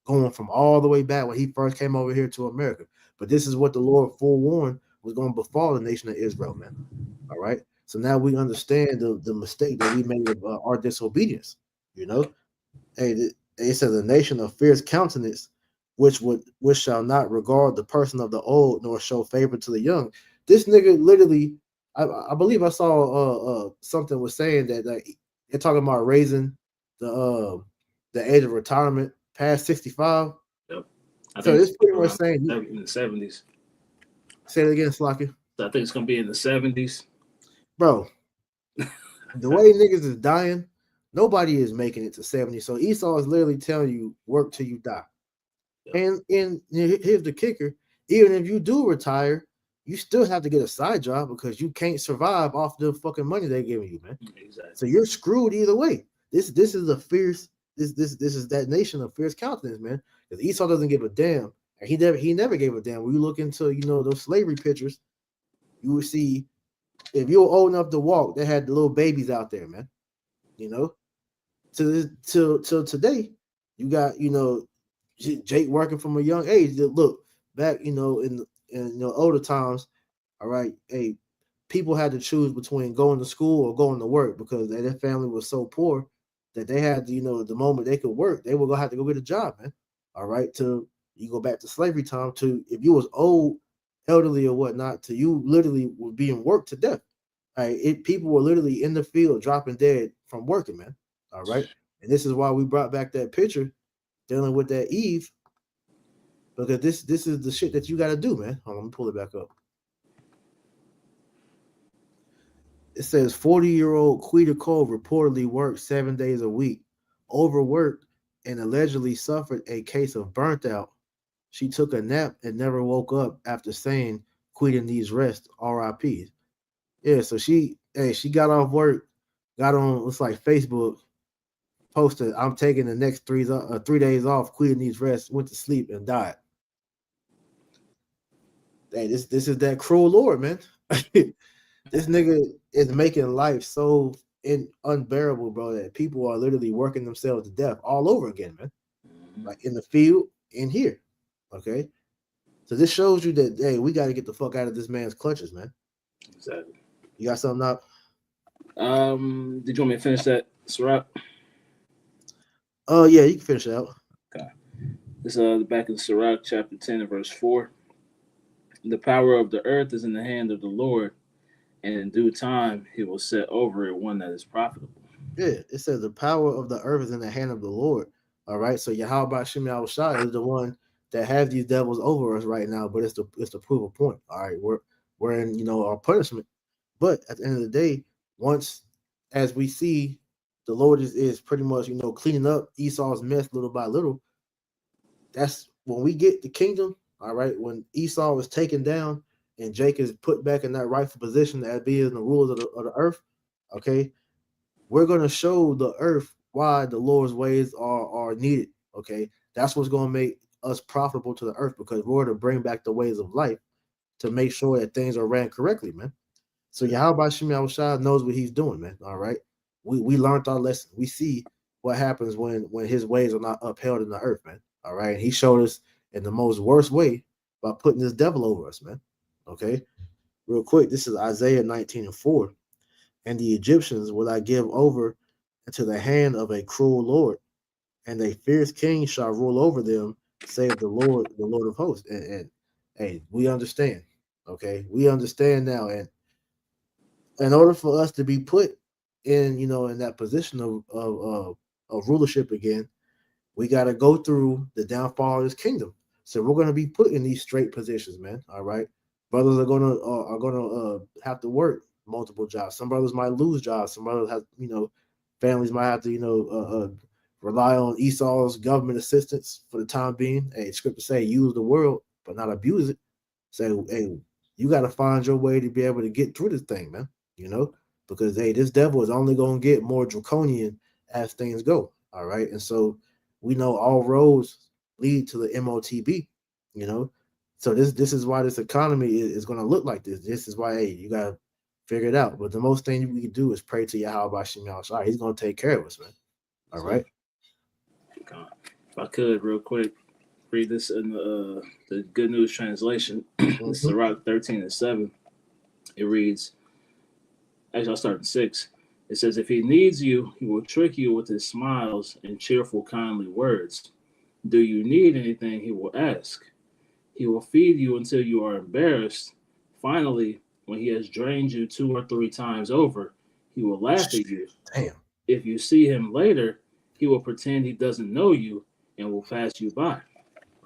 going from all the way back when he first came over here to America. But this is what the Lord forewarned was going to befall the nation of Israel, man. All right. So now we understand the mistake that we made of our disobedience. You know, hey, it says a nation of fierce countenance, which shall not regard the person of the old, nor show favor to the young. This nigga literally, I believe I saw something was saying that like they're talking about raising the age of retirement past 65. Yep. I So think it's it's pretty much around saying, in the 70s. say it again, Slocky, So I think it's gonna be in the 70s. bro. The way niggas is dying, nobody is making it to 70. So Esau is literally telling you, work till you die. Yep. And here's the kicker: even if you do retire, you still have to get a side job because you can't survive off the fucking money they're giving you, man. So Exactly. you're screwed either way. This is a fierce this is that nation of fierce countenance, man. Because Esau doesn't give a damn, and he never gave a damn. When you look into those slavery pictures, you will see if you were old enough to walk, they had the little babies out there, man. You know, till today, you got Jake working from a young age. Look back, in older times. All right, hey, people had to choose between going to school or going to work because their family was so poor that they had to, the moment they could work, they were gonna have to go get a job, man. All right, to you go back to slavery time. To if you was old, elderly or whatnot, to you literally were being worked to death. All right, people were literally in the field dropping dead from working, man. All right, and this is why we brought back that picture dealing with that Eve because this is the shit that you got to do, man. Hold on, let me pull it back up. It says 40-year-old Quita Cole reportedly worked 7 days a week, overworked, and allegedly suffered a case of burnt out. She took a nap and never woke up after saying Quita needs rest. R.I.P. Yeah, so she got off work, got on looks like Facebook, posted, "I'm taking the next 3 days off. Quita needs rest." Went to sleep and died. Hey, this is that cruel Lord, man. This nigga is making life so unbearable, bro, that people are literally working themselves to death all over again, man. Mhm. Like in the field, in here. Okay. So this shows you that hey, we got to get the fuck out of this man's clutches, man. Exactly. You got something up? Did you want me to finish that, Sirach? Oh yeah, you can finish it out. Okay. This the back of Sirach, chapter 10, and verse 4. The power of the earth is in the hand of the Lord, and in due time he will set over it one that is profitable. Yeah, it says the power of the earth is in the hand of the Lord. All right. So Yahweh Shem Shai is the one that has these devils over us right now, but it's the proof of point. All right, we're in our punishment. But at the end of the day, once as we see the Lord is pretty much, cleaning up Esau's mess little by little, that's when we get the kingdom, all right, when Esau is taken down and Jacob is put back in that rightful position as being the rulers of the earth, okay, we're going to show the earth why the Lord's ways are needed, okay? That's what's going to make us profitable to the earth because we're to bring back the ways of life to make sure that things are ran correctly, man. So Yahweh Shem Shah knows what he's doing, man. All right. We learned our lesson. We see what happens when his ways are not upheld in the earth, man. All right. And he showed us in the most worst way by putting this devil over us, man. Okay. Real quick, this is Isaiah 19:4. And the Egyptians will I give over into the hand of a cruel Lord, and a fierce king shall rule over them, save the Lord of hosts. And hey, we understand. Okay. We understand now. And in order for us to be put in that position of rulership again, we got to go through the downfall of this kingdom. So we're going to be put in these straight positions, man. All right, brothers are gonna have to work multiple jobs. Some brothers might lose jobs. Some brothers have families might have to rely on Esau's government assistance for the time being. Hey, scripture say use the world but not abuse it. So hey, you got to find your way to be able to get through this thing, man. You know, because hey, this devil is only going to get more draconian as things go. All right, and so we know all roads lead to the MOTB. You know, So this is why this economy is going to look like this. This is why, hey, you got to figure it out. But the most thing we can do is pray to Yahweh Shem Shai. He's going to take care of us, man. All right. If I could, real quick, read this in the Good News translation. This is Sirach 13:7. It reads, actually, I'll start in 6. It says, if he needs you, he will trick you with his smiles and cheerful, kindly words. Do you need anything? He will ask. He will feed you until you are embarrassed. Finally, when he has drained you 2 or 3 times over, he will laugh at you. Damn. If you see him later, he will pretend he doesn't know you and will pass you by.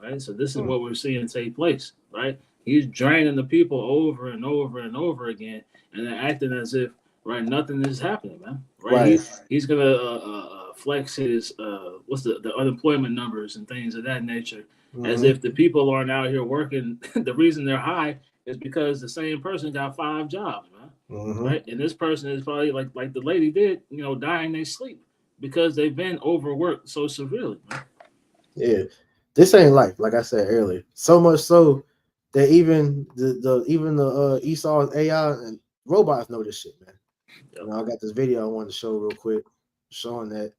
Right? So this is what we're seeing take place, right? He's draining the people over and over and over again, and they're acting as if, right, nothing is happening, man. Right? He's gonna flex his what's the unemployment numbers and things of that nature, as if the people aren't out here working. The reason they're high is because the same person got 5 jobs, man. Right? And this person is probably like the lady did, dying they sleep because they've been overworked so severely, man. Yeah, this ain't life, like I said earlier. So much so that even the Esau's AI and robots know this shit, man. Yep. I got this video I wanted to show real quick, showing that.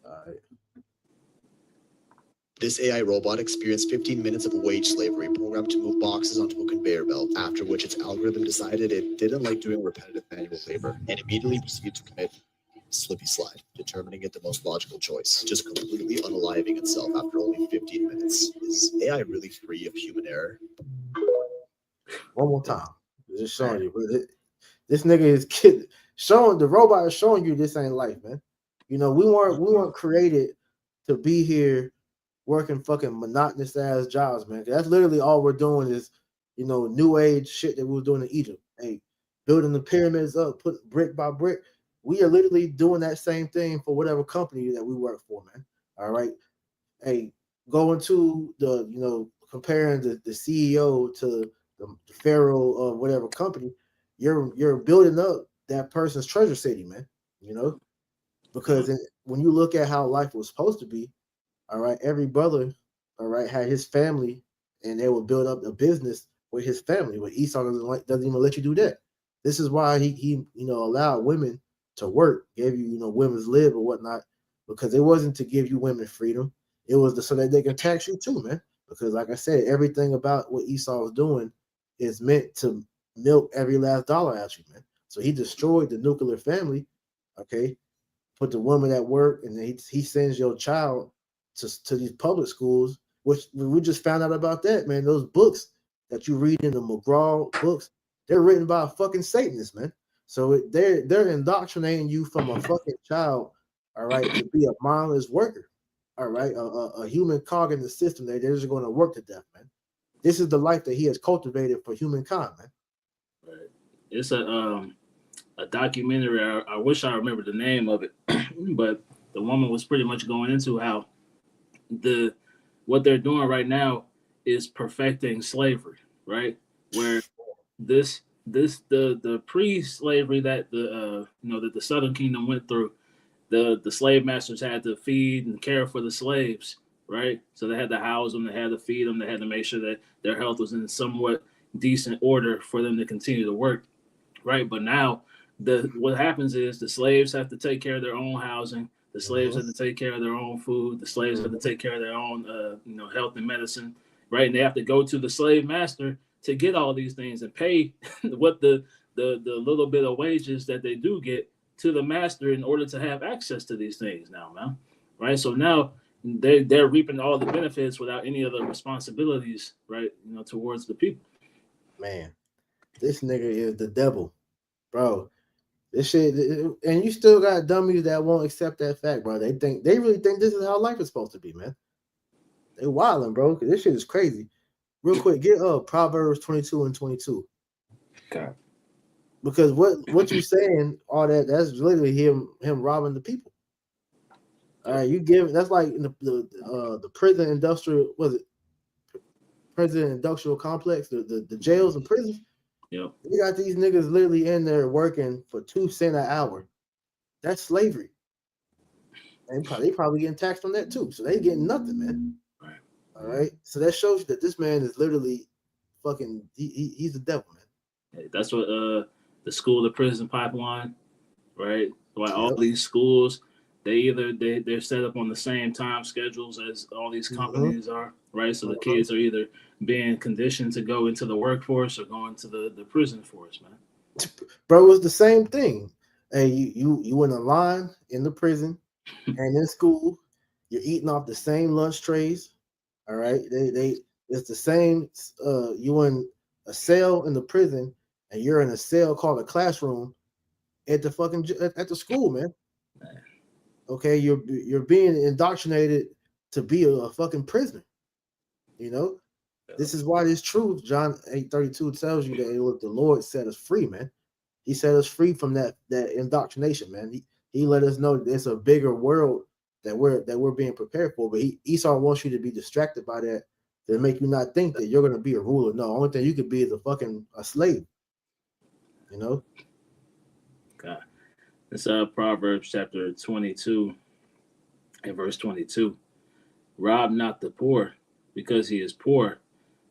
All right. This AI robot experienced 15 minutes of wage slavery programmed to move boxes onto a conveyor belt, after which its algorithm decided it didn't like doing repetitive manual labor and immediately proceeded to commit slippy slide, determining it the most logical choice, just completely unaliving itself after only 15 minutes. Is AI really free of human error? One more time. Just showing you. This nigga is showing the robot is showing you this ain't life, man. We weren't created to be here working fucking monotonous ass jobs, man. That's literally all we're doing is, new age shit that we were doing in Egypt. Hey, building the pyramids up, put brick by brick. We are literally doing that same thing for whatever company that we work for, man. All right. Hey, going to the, comparing the CEO to the pharaoh of whatever company, you're building up that person's treasure city, man. Because when you look at how life was supposed to be, all right, every brother, all right, had his family, and they would build up a business with his family. But Esau doesn't even let you do that. This is why he allowed women to work, gave you women's lib or whatnot, because it wasn't to give you women freedom. It was so that they can tax you too, man. Because like I said, everything about what Esau was doing is meant to milk every last dollar at you, man. So he destroyed the nuclear family, okay, put the woman at work, and then he sends your child to these public schools, which we just found out about that, man. Those books that you read in the McGraw books, they're written by a fucking Satanist, man. So they're indoctrinating you from a fucking child, all right, to be a mindless worker, all right, a human cog in the system. They're just going to work to death, man. This is the life that he has cultivated for humankind, man. Right. It's a documentary. I wish I remember the name of it, but the woman was pretty much going into how what they're doing right now is perfecting slavery, right? Where the pre-slavery that that the Southern Kingdom went through, the slave masters had to feed and care for the slaves, right? So they had to house them, they had to feed them, they had to make sure that their health was in somewhat decent order for them to continue to work, right? But now what happens is the slaves have to take care of their own housing, the slaves have to take care of their own food, the slaves have to take care of their own health and medicine, right? And they have to go to the slave master to get all these things and pay what the little bit of wages that they do get to the master in order to have access to these things now, man. Right? So now they're reaping all the benefits without any of the responsibilities, right? Towards the people. Man, this nigga is the devil, bro. This shit, and you still got dummies that won't accept that fact, bro. They really think this is how life is supposed to be, man. They wilding, bro. Cause this shit is crazy. Real quick, get Proverbs 22 and 22. Okay. Because what you saying, all that's literally him robbing the people. All right, you give that's like in the prison industrial, was it prison industrial complex, the jails and prisons. Yep. You got these niggas literally in there working for 2 cents an hour. That's slavery. And they probably getting taxed on that too. So they getting nothing, man. Right. All right. So that shows you that this man is literally fucking he's the devil, man. Hey, that's what the school to prison pipeline, right? Why all Yep. these schools they're set up on the same time schedules as all these Mm-hmm. companies are, right? So the Uh-huh. kids are either being conditioned to go into the workforce or going to the prison force, man. Bro, it's the same thing. Hey, you in a line in the prison and in school, you're eating off the same lunch trays. All right. They it's the same you in a cell in the prison and you're in a cell called a classroom at the fucking at the school, man. Okay, you're being indoctrinated to be a fucking prisoner. You know, this is why this truth, John 8:32 tells you that hey, look, the Lord set us free, man. He set us free from that indoctrination, man. He let us know that it's a bigger world that we're being prepared for. But Esau wants you to be distracted by that to make you not think that you're gonna be a ruler. No, only thing you could be is a slave. You know? God. It's Proverbs chapter 22 and verse 22. Rob not the poor because he is poor,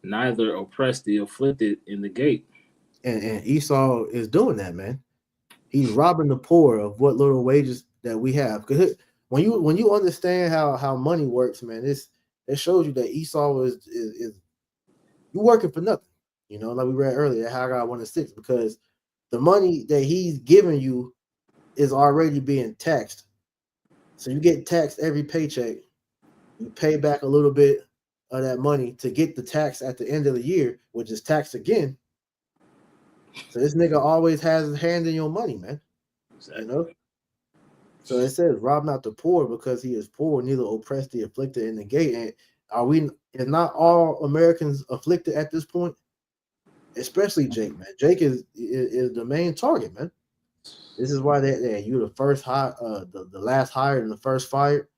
neither oppress the afflicted in the gate. And Esau is doing that, man. He's robbing the poor of what little wages that we have. Because when you understand how money works, man, it shows you that Esau is you working for nothing. You know, like we read earlier, Haggai 1:6, because the money that he's giving you is already being taxed. So you get taxed every paycheck. You pay back a little bit of that money to get the tax at the end of the year, which is taxed again. So this nigga always has his hand in your money, man. You Exactly. know? So it says, rob not the poor because he is poor, neither oppress the afflicted in the gate. And is not all Americans afflicted at this point? Especially Jake, man. Jake is the main target, man. This is why you the first hire, the last hired and the first fired.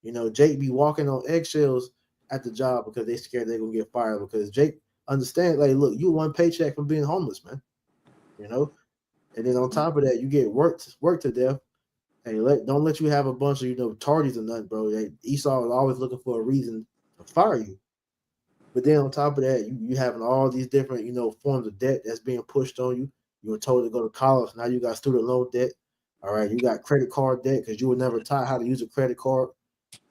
You know, Jake be walking on eggshells at the job because they scared they're gonna get fired because Jake understands, like, look, you one paycheck from being homeless, man. You know, and then on top of that, you get worked to death. Hey, don't let you have a bunch of tardies or nothing, bro. Esau is always looking for a reason to fire you. But then on top of that, you having all these different forms of debt that's being pushed on you. You were told to go to college. Now you got student loan debt. All right, you got credit card debt because you were never taught how to use a credit card.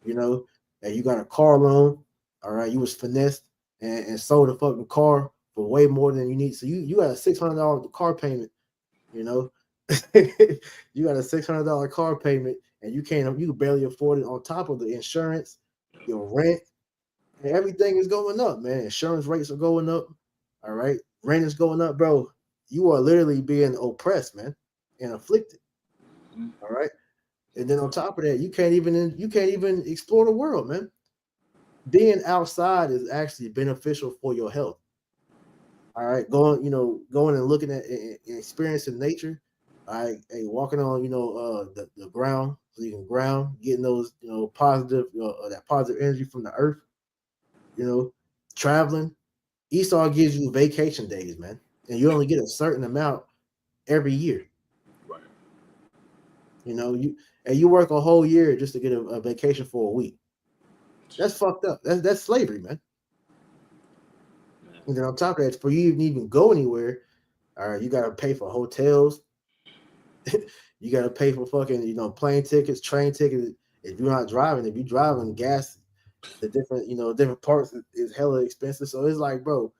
You know, and you got a car loan. All right, you was finessed and sold a fucking car for way more than you need. So you got a $600 car payment. You know, you got a $600 car payment and you can barely afford it on top of the insurance, your rent, and everything is going up, man. Insurance rates are going up. All right. Rent is going up, bro. You are literally being oppressed, man, and afflicted. All right. And then on top of that, you can't even explore the world, man. Being outside is actually beneficial for your health. All right, going and looking at and experiencing nature. All right, hey, walking on the ground so you can ground, getting those positive that positive energy from the earth. You know, traveling. Esau gives you vacation days, man, and you only get a certain amount every year. Right. You work a whole year just to get a vacation for a week. That's fucked up. That's slavery, man. Yeah. And then on top of that, for you to even go anywhere, all right, you gotta pay for hotels. You gotta pay for fucking plane tickets, train tickets. If you're not driving, if you're driving, gas, the different parts is hella expensive. So it's like, bro,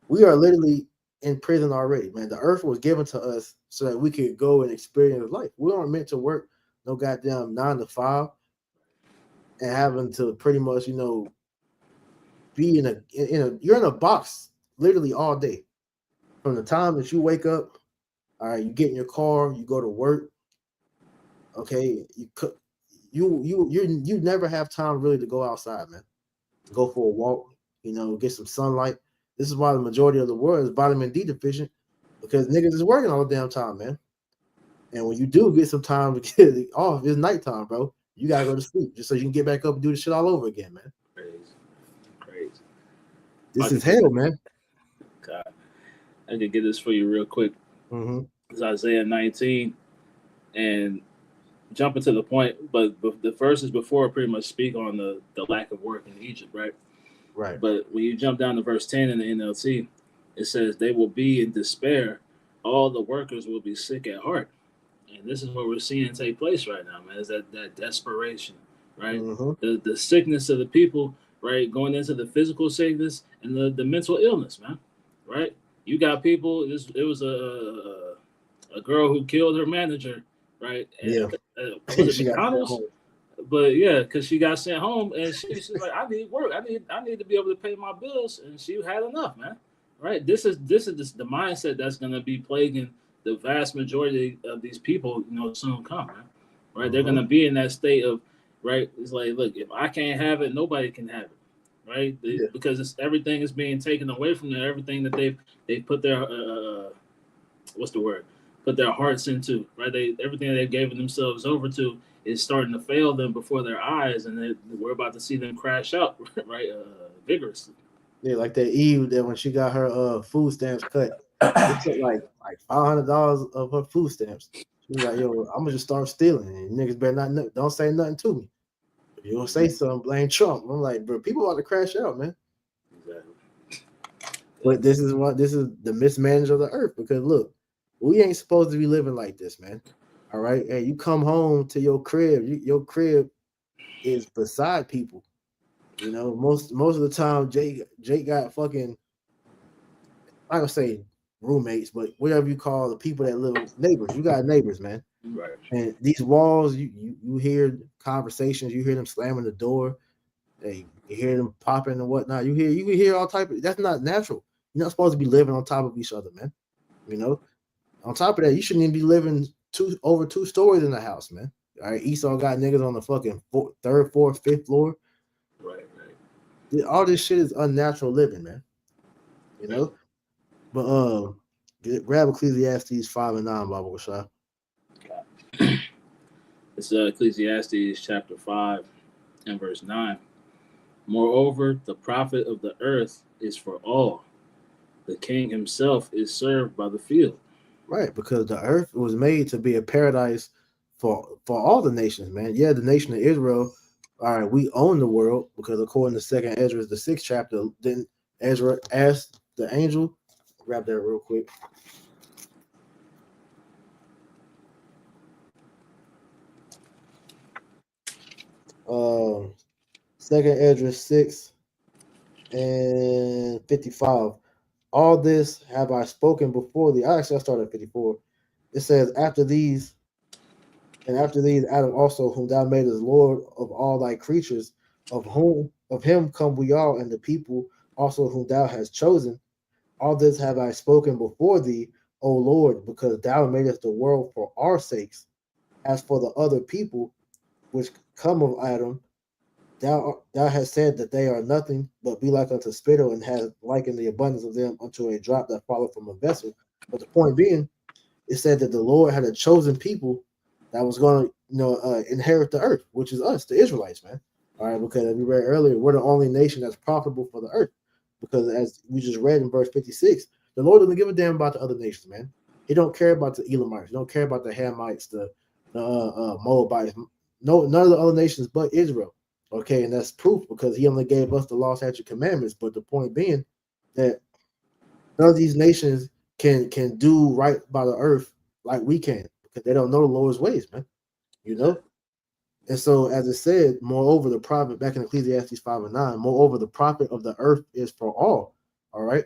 we are literally in prison already, man. The earth was given to us so that we could go and experience life. We aren't meant to work no goddamn 9 to 5 and having to pretty much be you're in a box literally all day from the time that you wake up. All right, you get in your car, you go to work. Okay, you cook. You never have time really to go outside, man. Go for a walk. Get some sunlight. This is why the majority of the world is vitamin D deficient because niggas is working all the damn time, man. And when you do get some time to get off, it's nighttime, bro. You gotta go to sleep just so you can get back up and do the shit all over again, man. Crazy. Crazy. This I is could, hell, man. God, I could get this for you real quick. Mm-hmm. It's Isaiah 19 and jumping to the point, but the verses before pretty much speak on the lack of work in Egypt, right? Right. But when you jump down to verse 10 in the NLT, it says, they will be in despair. All the workers will be sick at heart. And this is what we're seeing take place right now, man, is that desperation, right? Mm-hmm. The sickness of the people, right? Going into the physical sickness and the mental illness, man, right? You got people, it was a girl who killed her manager, right? Yeah. Was it She got sent McDonald's? home. But yeah, because she got sent home and she's like, I need work. I need to be able to pay my bills, and she had enough, man. Right? This the mindset that's gonna be plaguing the vast majority of these people, soon come, man. Right? They're Mm-hmm. gonna be in that state of, right. It's like, look, if I can't have it, nobody can have it, right? Yeah. Because everything is being taken away from them. Everything that they put their what's the word? Put their hearts into, right? Everything they've given themselves over to is starting to fail them before their eyes, and we're about to see them crash out, right? Vigorously. Yeah, like that Eve that when she got her food stamps cut, it took like $500 of her food stamps. She was like, "Yo, I'm gonna just start stealing, and niggas better not don't say nothing to me. If you don't say something, blame Trump." I'm like, bro, people about to crash out, man. Exactly. But this is the mismanagement of the earth, because look, we ain't supposed to be living like this, man. All right, and you come home to your crib, your crib is beside people. Most of the time, Jake got fucking, I don't say roommates, but whatever you call the people that live, neighbors. You got neighbors, man. Right. And these walls, you hear conversations, you hear them slamming the door, you hear them popping and whatnot. You can hear all type of, that's not natural. You're not supposed to be living on top of each other, man. You know, on top of that, you shouldn't even be living over 2 stories in the house, man. All right, Esau got niggas on the fucking third, fourth, fifth floor. Right. Right. All this shit is unnatural living, man. You know, but grab Ecclesiastes 5 and 9, Baba Shah. It's Ecclesiastes chapter 5 and verse 9. Moreover, the profit of the earth is for all. The king himself is served by the field. Right, because the earth was made to be a paradise for all the nations, man. Yeah, the nation of Israel. All right, we own the world because according to Second Ezra, the 6th chapter, then Ezra asked the angel. Grab that real quick. Um, Second Ezra 6 and 55. All this have I spoken before thee. Actually, I started at 54. It says, after these, Adam also, whom thou madest Lord of all thy creatures, of him come we all, and the people also whom thou hast chosen. All this have I spoken before thee, O Lord, because thou madest the world for our sakes. As for the other people which come of Adam, thou hast said that they are nothing, but be like unto spittle, and has likened the abundance of them unto a drop that falleth from a vessel. But the point being, it said that the Lord had a chosen people that was going to, inherit the earth, which is us, the Israelites, man. All right, because as we read earlier, we're the only nation that's profitable for the earth. Because as we just read in verse 56, the Lord doesn't give a damn about the other nations, man. He don't care about the Elamites. He don't care about the Hamites, the Moabites. No, none of the other nations but Israel. Okay, and that's proof because he only gave us the law, statute, commandments. But the point being that none of these nations can do right by the earth like we can because they don't know the Lord's ways, man. You know? And so, as it said, moreover, the profit, back in Ecclesiastes 5 and 9, moreover, the profit of the earth is for all. All right.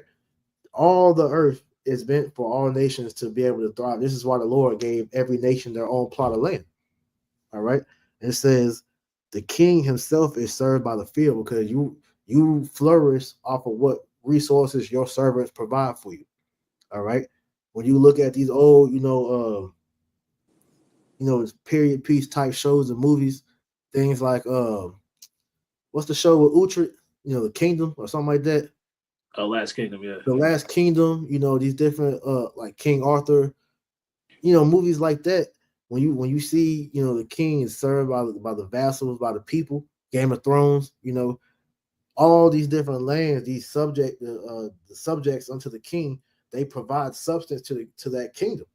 All the earth is meant for all nations to be able to thrive. This is why the Lord gave every nation their own plot of land. All right. And it says, the king himself is served by the field because you flourish off of what resources your servants provide for you. All right. When you look at these old, period piece type shows and movies, things like what's the show with Utrecht? The Kingdom or something like that. Last Kingdom, yeah. The Last Kingdom. These different like King Arthur. Movies like that. When you see the king is served by the vassals, by the people. Game of Thrones. All these different lands, the subjects unto the king, they provide substance to that kingdom.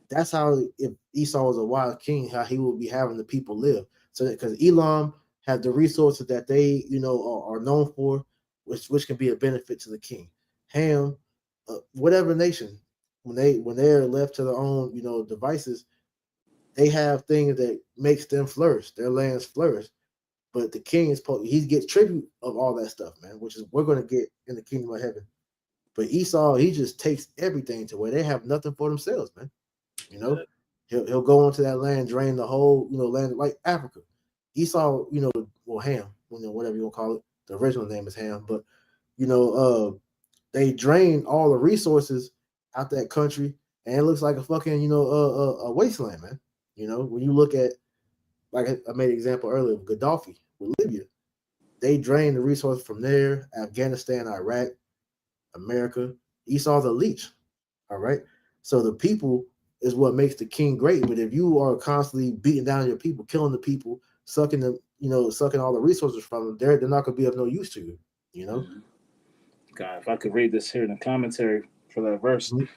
that's how, if Esau was a wild king, how he would be having the people live. So that because Elam has the resources that they, are known for, which can be a benefit to the king. Ham, whatever nation, when they're left to their own, devices, they have things that makes them flourish. Their lands flourish. But the king he gets tribute of all that stuff, man, which is we're going to get in the kingdom of heaven. But Esau, he just takes everything to where they have nothing for themselves, man. You know, he'll go onto that land, drain the whole, land like Africa. Esau, well, Ham, whatever you want to call it. The original name is Ham, but you know, they drain all the resources out that country, and it looks like a fucking, a wasteland, man. When you look at, like I made an example earlier of Gaddafi with Libya, they drained the resources from there, Afghanistan, Iraq, America. Esau's a leech. All right. So the people is what makes the king great. But if you are constantly beating down your people, killing the people, sucking them, sucking all the resources from them, they're not going to be of no use to you. God, if I could read this here in the commentary for that verse, Mhm.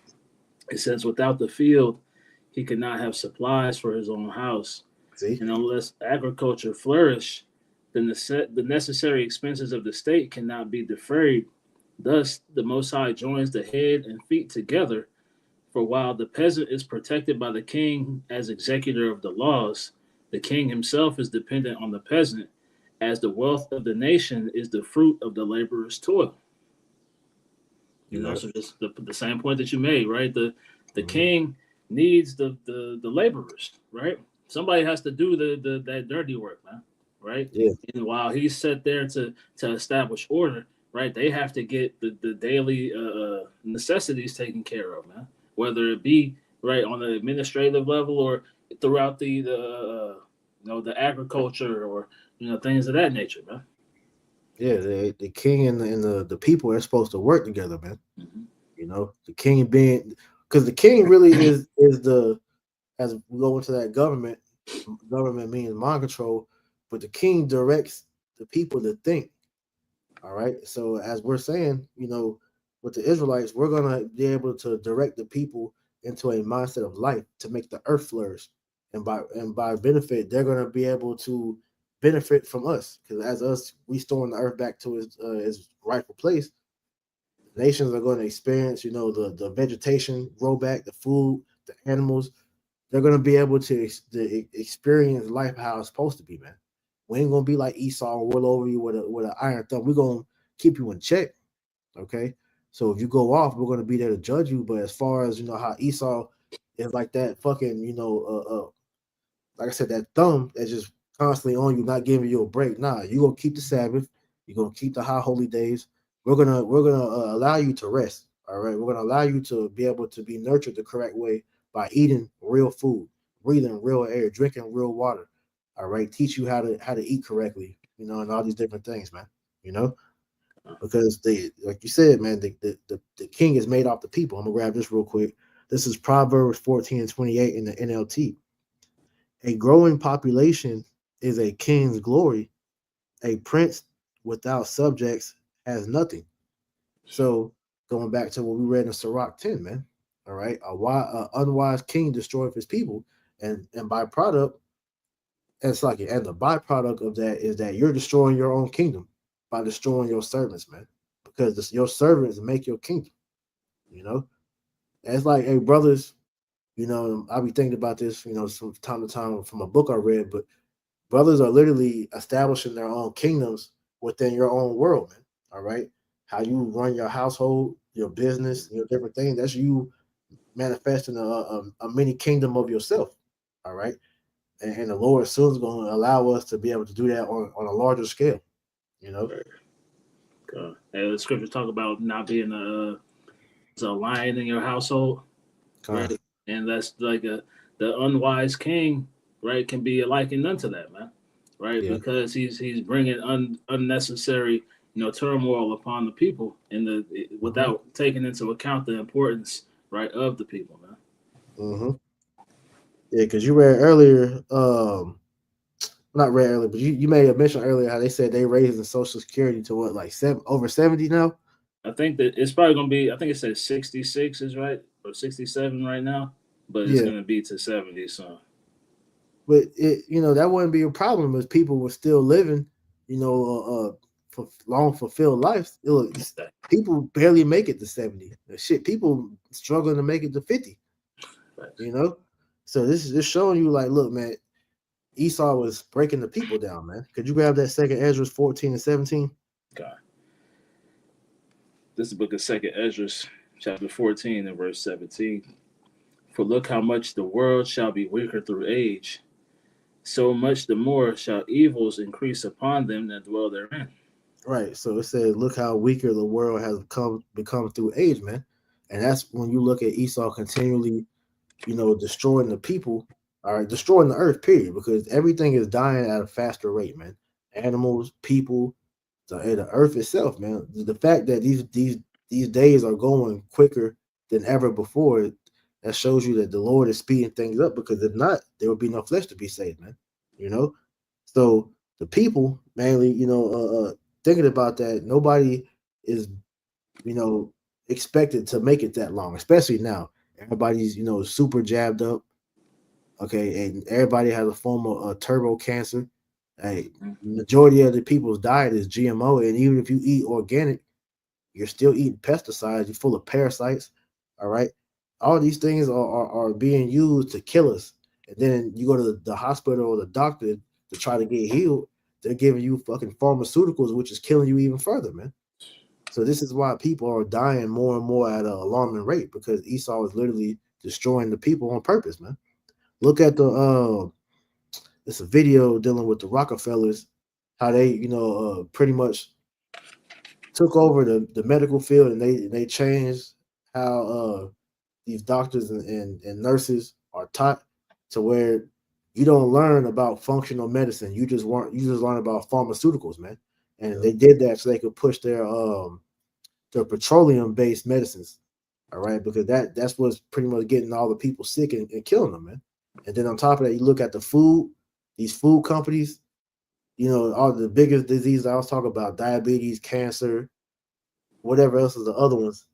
it says, "Without the field, he could not have supplies for his own house, See? and unless agriculture flourish, then the necessary expenses of the state cannot be defrayed. Thus, the Most High joins the head and feet together. For while the peasant is protected by the king as executor of the laws, the king himself is dependent on the peasant, as the wealth of the nation is the fruit of the laborer's toil." Yeah. So just the same point that you made, right? The Mhm. king needs the laborers, right? Somebody has to do the that dirty work, man, right? Yeah. And while he's set there to establish order, right, they have to get the daily necessities taken care of, man. Whether it be right on the administrative level or throughout the agriculture or things of that nature, man. Yeah. The king and the people are supposed to work together, man. Mm-hmm. The king being, because the king really is the, as we go into that government means mind control, but the king directs the people to think. All right. So as we're saying, with the Israelites, we're gonna be able to direct the people into a mindset of life to make the earth flourish, and by benefit, they're gonna be able to benefit from us because as us, we storing the earth back to its rightful place. Nations are going to experience, the vegetation grow back, the food, the animals. They're going to be able to experience life how it's supposed to be, man. We ain't going to be like Esau and roll over you with an iron thumb. We're going to keep you in check, okay? So if you go off, we're going to be there to judge you. But as far as how Esau is like that fucking, like I said, that thumb that's just constantly on you, not giving you a break. Nah, you're gonna keep the Sabbath. You're gonna keep the high holy days. We're gonna allow you to rest. All right, we're gonna allow you to be able to be nurtured the correct way by eating real food, breathing real air, drinking real water. All right, teach you how to eat correctly. And all these different things, man. You know, because they, like you said, man, the king is made off the people. I'm gonna grab this real quick. This is Proverbs 14:28 in the NLT. A growing population is a king's glory. A prince without subjects has nothing. So going back to what we read in Sirach 10, man. All right. A unwise king destroyeth his people. And byproduct, and the byproduct of that is that you're destroying your own kingdom by destroying your servants, man. Because your servants make your kingdom, you know? And it's like, hey, brothers, I'll be thinking about this, from time to time from a book I read, but brothers are literally establishing their own kingdoms within your own world, man. All right. How you run your household, your business, your different things. That's you manifesting a mini kingdom of yourself. All right. And the Lord soon is going to allow us to be able to do that on a larger scale, you know? And the scriptures talk about not being a lion in your household, Kind right? And that's like the unwise king, right? Can be likened unto that, man, right? yeah. Because he's bringing unnecessary, turmoil upon the people, Mm-hmm. without taking into account the importance, right, of the people, man. Mm-hmm. Yeah, because you read earlier, not read earlier, but you made a mention earlier how they said they raising Social Security to what, like over 70 now? I think that it's probably gonna be. I think it says 66 is right or 67 right now, but it's Yeah. gonna be to 70. So But it, that wouldn't be a problem if people were still living, for long fulfilled lives. Look, people barely make it to 70. Shit, people struggling to make it to 50. So this is just showing you, like, look, man, Esau was breaking the people down, man. Could you grab that second Ezra 14 and 17? God. This is the book of Second Ezra, chapter 14 and verse 17. For look how much the world shall be weaker through age, so much the more shall evils increase upon them that dwell therein. Right. So it says, look how weaker the world has become through age, man. And that's when you look at Esau continually, destroying the people, all right, destroying the earth, period, because everything is dying at a faster rate, man. Animals, people, the earth itself, man. The fact that these days are going quicker than ever before, that shows you that the Lord is speeding things up, because if not, there would be no flesh to be saved, man. So the people mainly, thinking about that, nobody is, expected to make it that long, especially now. Everybody's, super jabbed up. Okay, and everybody has a form of turbo cancer. Hey, majority of the people's diet is GMO, and even if you eat organic, you're still eating pesticides. You're full of parasites. All right, all these things are being used to kill us. And then you go to the hospital or the doctor to try to get healed. They're giving you fucking pharmaceuticals, which is killing you even further, man. So this is why people are dying more and more at an alarming rate, because Esau is literally destroying the people on purpose, man. Look at it's a video dealing with the Rockefellers, how they, pretty much took over the medical field, and they changed how these doctors and nurses are taught, to where you don't learn about functional medicine. You just learn about pharmaceuticals, man. And they did that so they could push their petroleum based medicines. All right, because that's what's pretty much getting all the people sick and killing them, man. And then on top of that, you look at the food, these food companies, all the biggest diseases I was talking about, diabetes, cancer, whatever else is the other ones.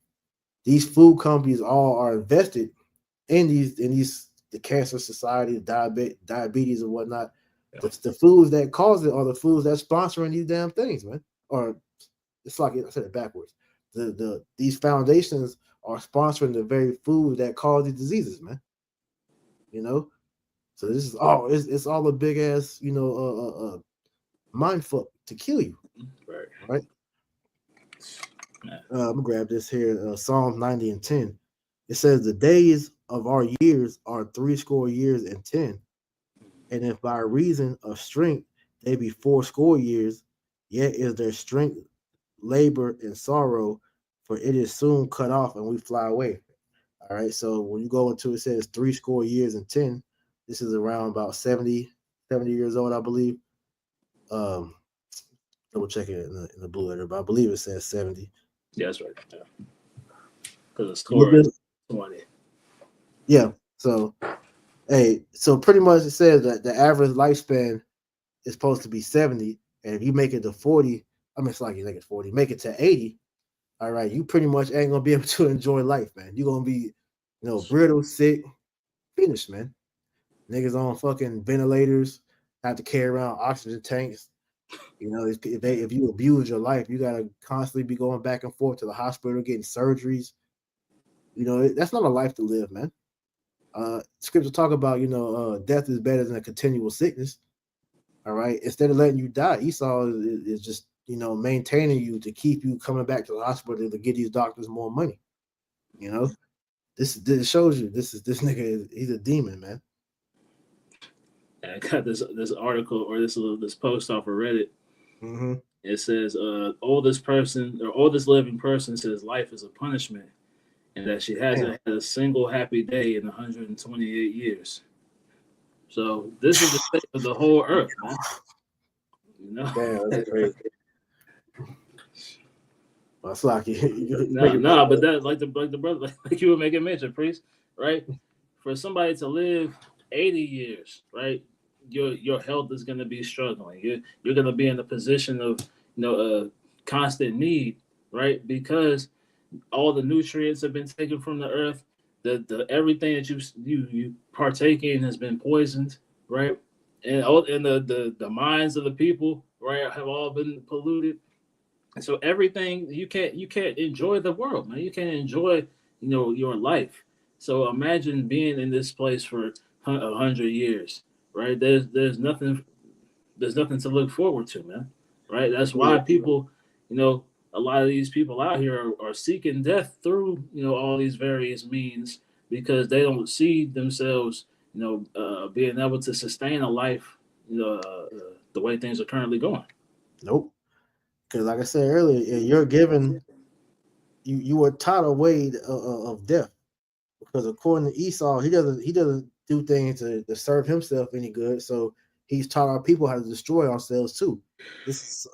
These food companies all are invested in these the cancer society, diabetes and whatnot. The foods that cause it are the foods that's sponsoring these damn things, man. Or it's like I said it backwards. These foundations are sponsoring the very food that cause these diseases, man. So this is all it's all a big ass, mind fuck to kill you. Right. I'm gonna grab this here. Psalm 90 and 10. It says, the days of our years are 60 years and 10. And if by reason of strength they be 80 years, yet is their strength labor and sorrow, for it is soon cut off and we fly away. All right. So when you go into it, says 60 years and 10. This is around about 70 years old, I believe. Um, double checking it in the blue letter, but I believe it says 70. Yeah, that's right. Yeah. Because the score is 20. Yeah. So, so pretty much it says that the average lifespan is supposed to be 70. And if you make it to 40, I mean, it's like you make it 40, make it to 80. All right. You pretty much ain't going to be able to enjoy life, man. You're going to be, brittle, sick, finished, man. Niggas on fucking ventilators, have to carry around oxygen tanks. If you abuse your life, you gotta constantly be going back and forth to the hospital, getting surgeries. That's not a life to live, man. Scripture talk about, death is better than a continual sickness. All right. Instead of letting you die, Esau is just, maintaining you to keep you coming back to the hospital to get these doctors more money. This shows you this nigga he's a demon, man. And I got this article or this post off of Reddit. Mm-hmm. It says, oldest living person says life is a punishment, and that she hasn't had a single happy day in 128 years. So this is the state of the whole earth, man. Damn, that's crazy. That's like no, but that like the brother, like you were making mention, priest, right? For somebody to live 80 years, right? Your health is going to be struggling. You're going to be in a position of constant need, right? Because all the nutrients have been taken from the earth. the everything that you partake in has been poisoned, right? And the minds of the people, right, have all been polluted. And so everything you can't enjoy the world, man. You can't enjoy your life. So imagine being in this place for 100 years, right? There's nothing to look forward to, man. Right? That's why Yeah, people, a lot of these people out here are seeking death through all these various means because they don't see themselves, being able to sustain a life, the way things are currently going. nope. Because like I said earlier, you're given you were taught a way of death. Because according to Esau, he doesn't do things to serve himself any good. So he's taught our people how to destroy ourselves too. This is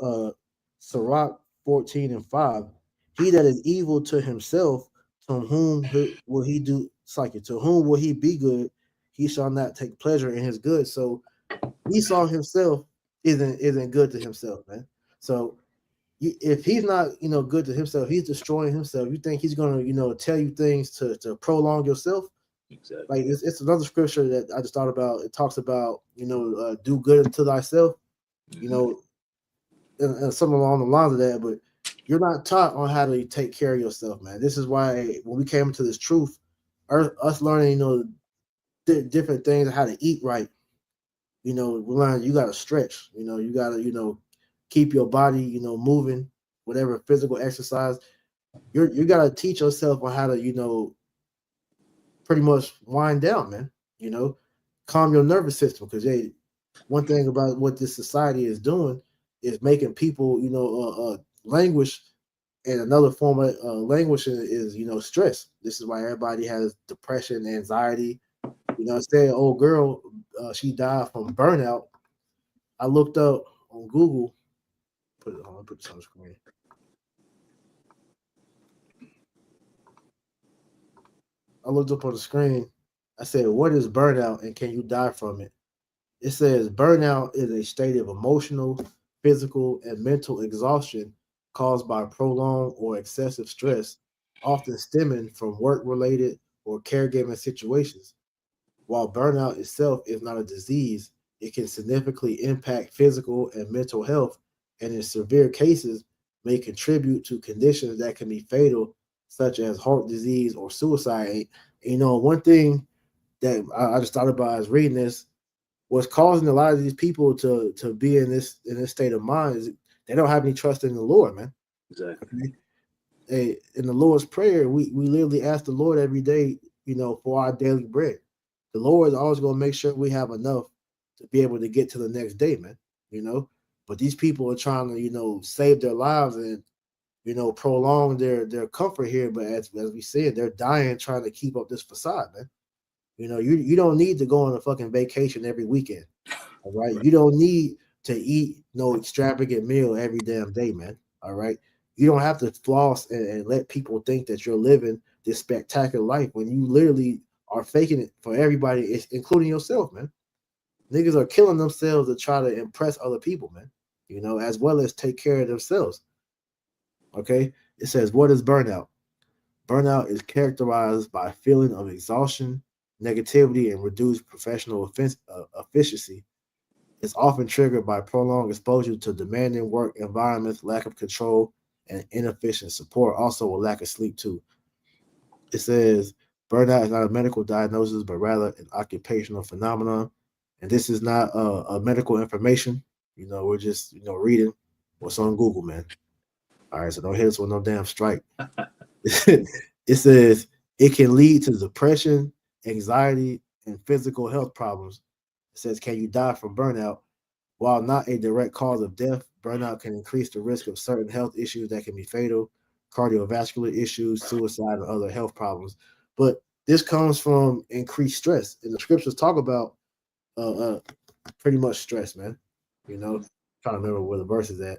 Sirach 14:5. He that is evil to himself, to whom will he do like it? To whom will he be good? He shall not take pleasure in his good. So Esau himself isn't good to himself, man. So if he's not good to himself, he's destroying himself. You think he's gonna tell you things to prolong yourself? Exactly. Like it's another scripture that I just thought about. It talks about do good unto thyself, you Hmm. know, and something along the lines of that. But you're not taught on how to take care of yourself, man. This is why when we came into this truth, us learning different things, how to eat right. We learn you got to stretch. You got to keep your body moving, whatever physical exercise. You got to teach yourself on how to pretty much wind down, man. You know, calm your nervous system because one thing about what this society is doing is making people, languish, and another form of languishing is, stress. This is why everybody has depression, anxiety. Say an old girl, she died from burnout. I looked up on Google. Put it on. Put this on the screen. I looked up on the screen. I said, "What is burnout, and can you die from it?" It says burnout is a state of emotional, physical, and mental exhaustion caused by prolonged or excessive stress, often stemming from work related or caregiving situations. While burnout itself is not a disease, it can significantly impact physical and mental health, and in severe cases, may contribute to conditions that can be fatal, such as heart disease or suicide. One thing that I just thought about as reading this, what's causing a lot of these people to be in this state of mind is they don't have any trust in the Lord, man. Exactly. Okay? In the Lord's prayer, we literally ask the Lord every day, for our daily bread. The Lord is always going to make sure we have enough to be able to get to the next day, man. You know, but these people are trying to, save their lives and prolong their comfort here. But as we said, they're dying trying to keep up this facade, man. You don't need to go on a fucking vacation every weekend. All right. Right. You don't need to eat no extravagant meal every damn day, man. All right. You don't have to floss and let people think that you're living this spectacular life when you literally are faking it for everybody, including yourself, man. Niggas are killing themselves to try to impress other people, man. As well as take care of themselves. Okay. It says, what is burnout? Burnout is characterized by a feeling of exhaustion, negativity, and reduced professional efficiency. It's often triggered by prolonged exposure to demanding work environments, lack of control, and inefficient support. Also, a lack of sleep, too. It says burnout is not a medical diagnosis, but rather an occupational phenomenon. And this is not a medical information. We're just, reading what's on Google, man. All right, so don't hit us with no damn strike. It says it can lead to depression, anxiety, and physical health problems. It says, can you die from burnout? While not a direct cause of death, burnout can increase the risk of certain health issues that can be fatal, cardiovascular issues, suicide, and other health problems. But this comes from increased stress. And the scriptures talk about uh, uh pretty much stress, man. Trying to remember where the verse is at.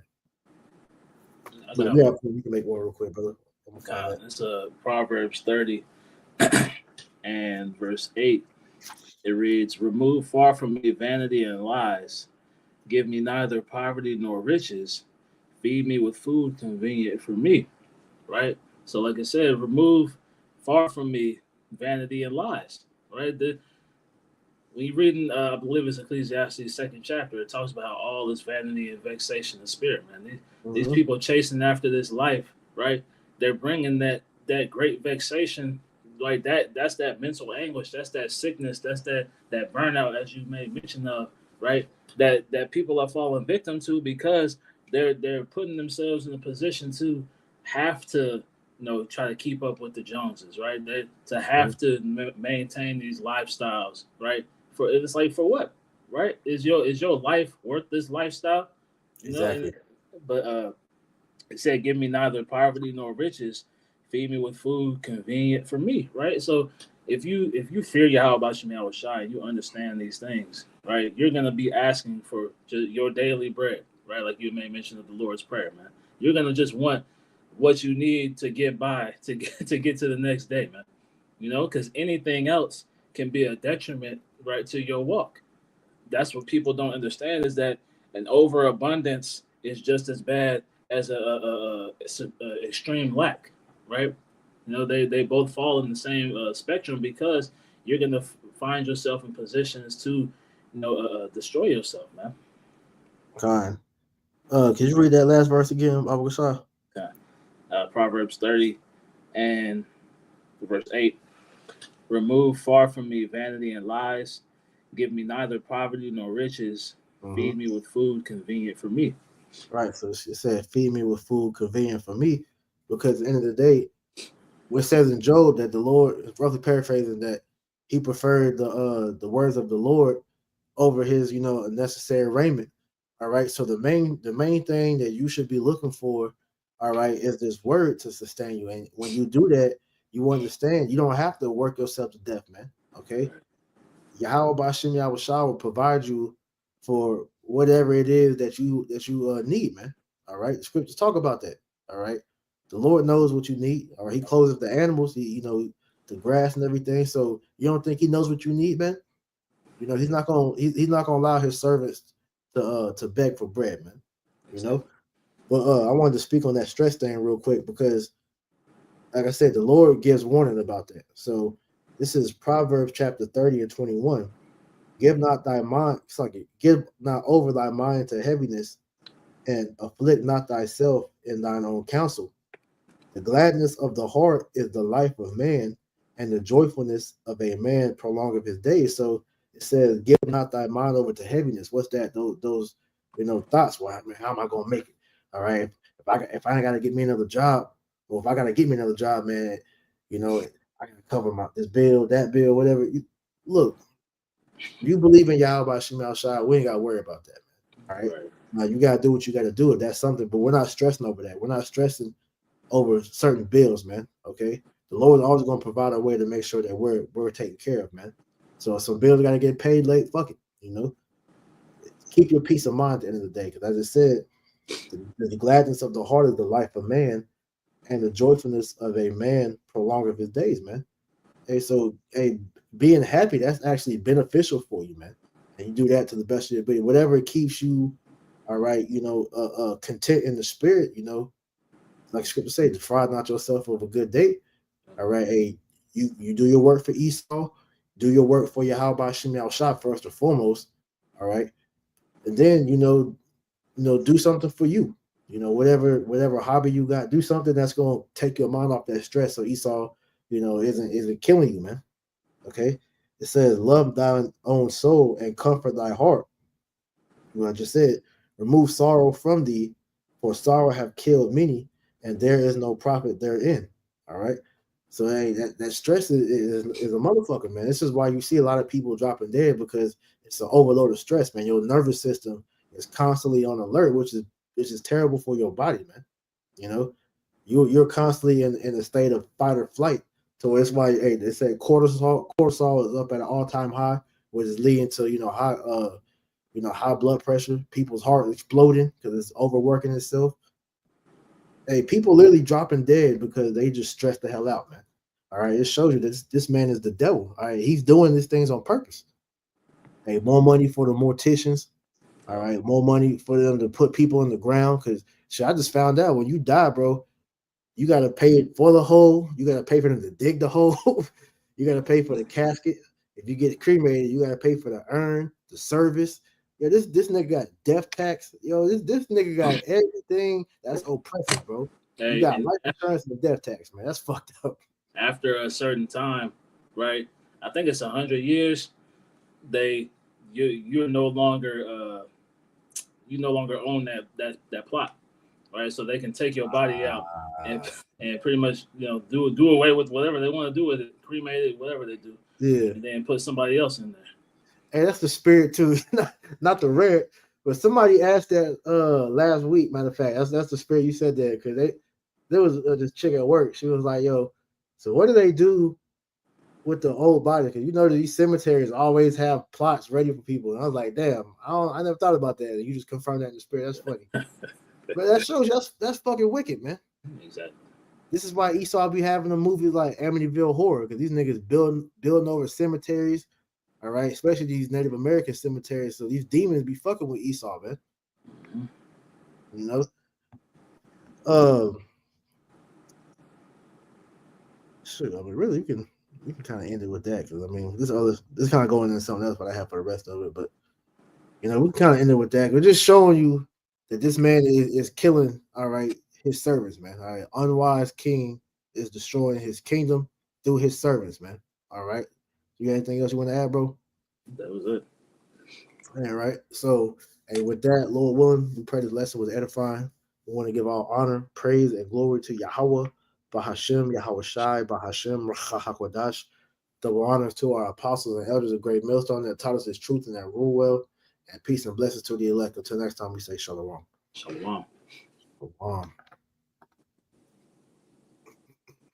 I But got yeah, one. you can make one real quick, brother. I'm gonna find that. It's Proverbs 30 and verse 8. It reads, "Remove far from me vanity and lies. Give me neither poverty nor riches. Feed me with food convenient for me." Right? So, like I said, remove far from me vanity and lies, right? When you read in, I believe it's Ecclesiastes second chapter, it talks about how all this vanity and vexation of spirit, man. These Mm-hmm. people chasing after this life, right? They're bringing that great vexation, like that. That's that mental anguish. That's that sickness. That's that burnout, as you made mention of, right? That people are falling victim to because they're putting themselves in a position to have to try to keep up with the Joneses, right? To Mm-hmm. have to maintain these lifestyles, right? For it's like for what, right? Is your life worth this lifestyle? And Exactly. but it said, "Give me neither poverty nor riches, feed me with food convenient for me." Right. So if you fear Yahweh Shem Yahweh Shai and you understand these things, right, you're gonna be asking for just your daily bread, right? Like you may mention of the Lord's Prayer, man. You're gonna just want what you need to get by to get to the next day, man. Because anything else can be a detriment, right, to your walk. That's what people don't understand is that an overabundance is just as bad as a extreme lack, right? They both fall in the same spectrum because you're gonna find yourself in positions to destroy yourself, man. Kind. Can you read that last verse again, Abu Shah? Okay. Proverbs 30 and verse 8. Remove far from me vanity and lies. Give me neither poverty nor riches. Mm-hmm. Feed me with food convenient for me. Right. So she said, "Feed me with food convenient for me," because at the end of the day, what says in Job that the Lord, roughly paraphrasing, that he preferred the words of the Lord over his necessary raiment. All right. So the main thing that you should be looking for, all right, is this word to sustain you. And when you do that, you understand you don't have to work yourself to death, man. Okay. Yahweh Bashem Yahweh Shah will provide you for whatever it is that you need, man. All right. The scriptures talk about that. All right. The Lord knows what you need. All right. He clothes the animals, the grass and everything. So you don't think he knows what you need, man? He's not gonna allow his servants to beg for bread, man. You know. Exactly. But I wanted to speak on that stress thing real quick because, like I said, the Lord gives warning about that. So this is Proverbs chapter 30 and 21. Give not thy mind, give not over thy mind to heaviness, and afflict not thyself in thine own counsel. The gladness of the heart is the life of man, and the joyfulness of a man prolongeth his days. So it says, "Give not thy mind over to heaviness." What's that? Those thoughts. Well, man, how am I gonna make it? All right, if I got to get me another job, or if I got to get me another job, man, you know, I gotta cover this bill, that bill, whatever. Look, you believe in Yahweh Shemal Shai, we ain't got to worry about that, man. All right. Right. Now you got to do what you got to do. If that's something, but we're not stressing over that. We're not stressing over certain bills, man. Okay. The Lord is always going to provide a way to make sure that we're taken care of, man. So some bills got to get paid late. Fuck it. Keep your peace of mind at the end of the day. Because as I said, the gladness of the heart is the life of man, and the joyfulness of a man prolongeth his days, man. Hey, so being happy, that's actually beneficial for you, man. And you do that to the best of your ability. Whatever keeps you, all right, content in the spirit, like scripture say, defraud not yourself of a good day. All right. Hey, you do your work for Esau, do your work for Yahweh Shem Shah first and foremost. All right. And then, do something for you. Whatever hobby you got, do something that's gonna take your mind off that stress. So Esau, isn't killing you, man. Okay. It says, love thine own soul and comfort thy heart. I just said, remove sorrow from thee, for sorrow have killed many, and there is no profit therein. All right. So hey, that stress is a motherfucker, man. This is why you see a lot of people dropping dead because it's an overload of stress, man. Your nervous system is constantly on alert, which is terrible for your body, man. You know, you're constantly in a state of fight or flight. So that's why they say cortisol is up at an all-time high, which is leading to high blood pressure, people's heart exploding because it's overworking itself. Hey, people literally dropping dead because they just stressed the hell out, man. All right, it shows you that this man is the devil. All right, he's doing these things on purpose. Hey, more money for the morticians. All right, more money for them to put people in the ground. Because shit, I just found out when you die, bro, you got to pay for the hole. You got to pay for them to dig the hole. You gotta pay for the casket. If you get cremated, you gotta pay for the urn, the service. Yeah, this nigga got death tax. Yo, this nigga got everything that's oppressive, bro. You Hey, got and life insurance and death tax, man. That's fucked up. after a certain time, right? I think it's 100 years. You're no longer you no longer own that plot, right? So they can take your body out and pretty much do away with whatever they want to do with it, cremate it, whatever they do, Yeah. and then put somebody else in there. And that's the spirit too, not the rare. But somebody asked that last week. Matter of fact, that's the spirit you said that because there was this chick at work. She was like, "Yo, so what do they do with the old body? Because you know these cemeteries always have plots ready for people." And I was like, "Damn, I never thought about that." And you just confirmed that in the spirit. That's funny. But that shows you that's fucking wicked, man. Exactly. This is why Esau be having a movie like Amityville Horror because these niggas building over cemeteries. All right, especially these Native American cemeteries. So these demons be fucking with Esau, man. Mm-hmm. You know. Shit. I mean, really, we can kind of end it with that because I mean, this kind of going into something else, but I have for the rest of it. But we can kind of end it with that. We're just showing you that this man is killing. All right, his servants, man. All right, unwise king is destroying his kingdom through his servants, man. All right. You got anything else you want to add, bro? That was it. All right. So, hey, with that, Lord willing, we pray this lesson was edifying. We want to give all honor, praise, and glory to Yahweh, Bahashem, Yahweh Shai, Bahashem, Rachahakwadash. Double honors to our apostles and elders of Great Millstone that taught us His truth and that rule well. And peace and blessings to the elect. Until next time, we say Shalom. Shalom. Shalom.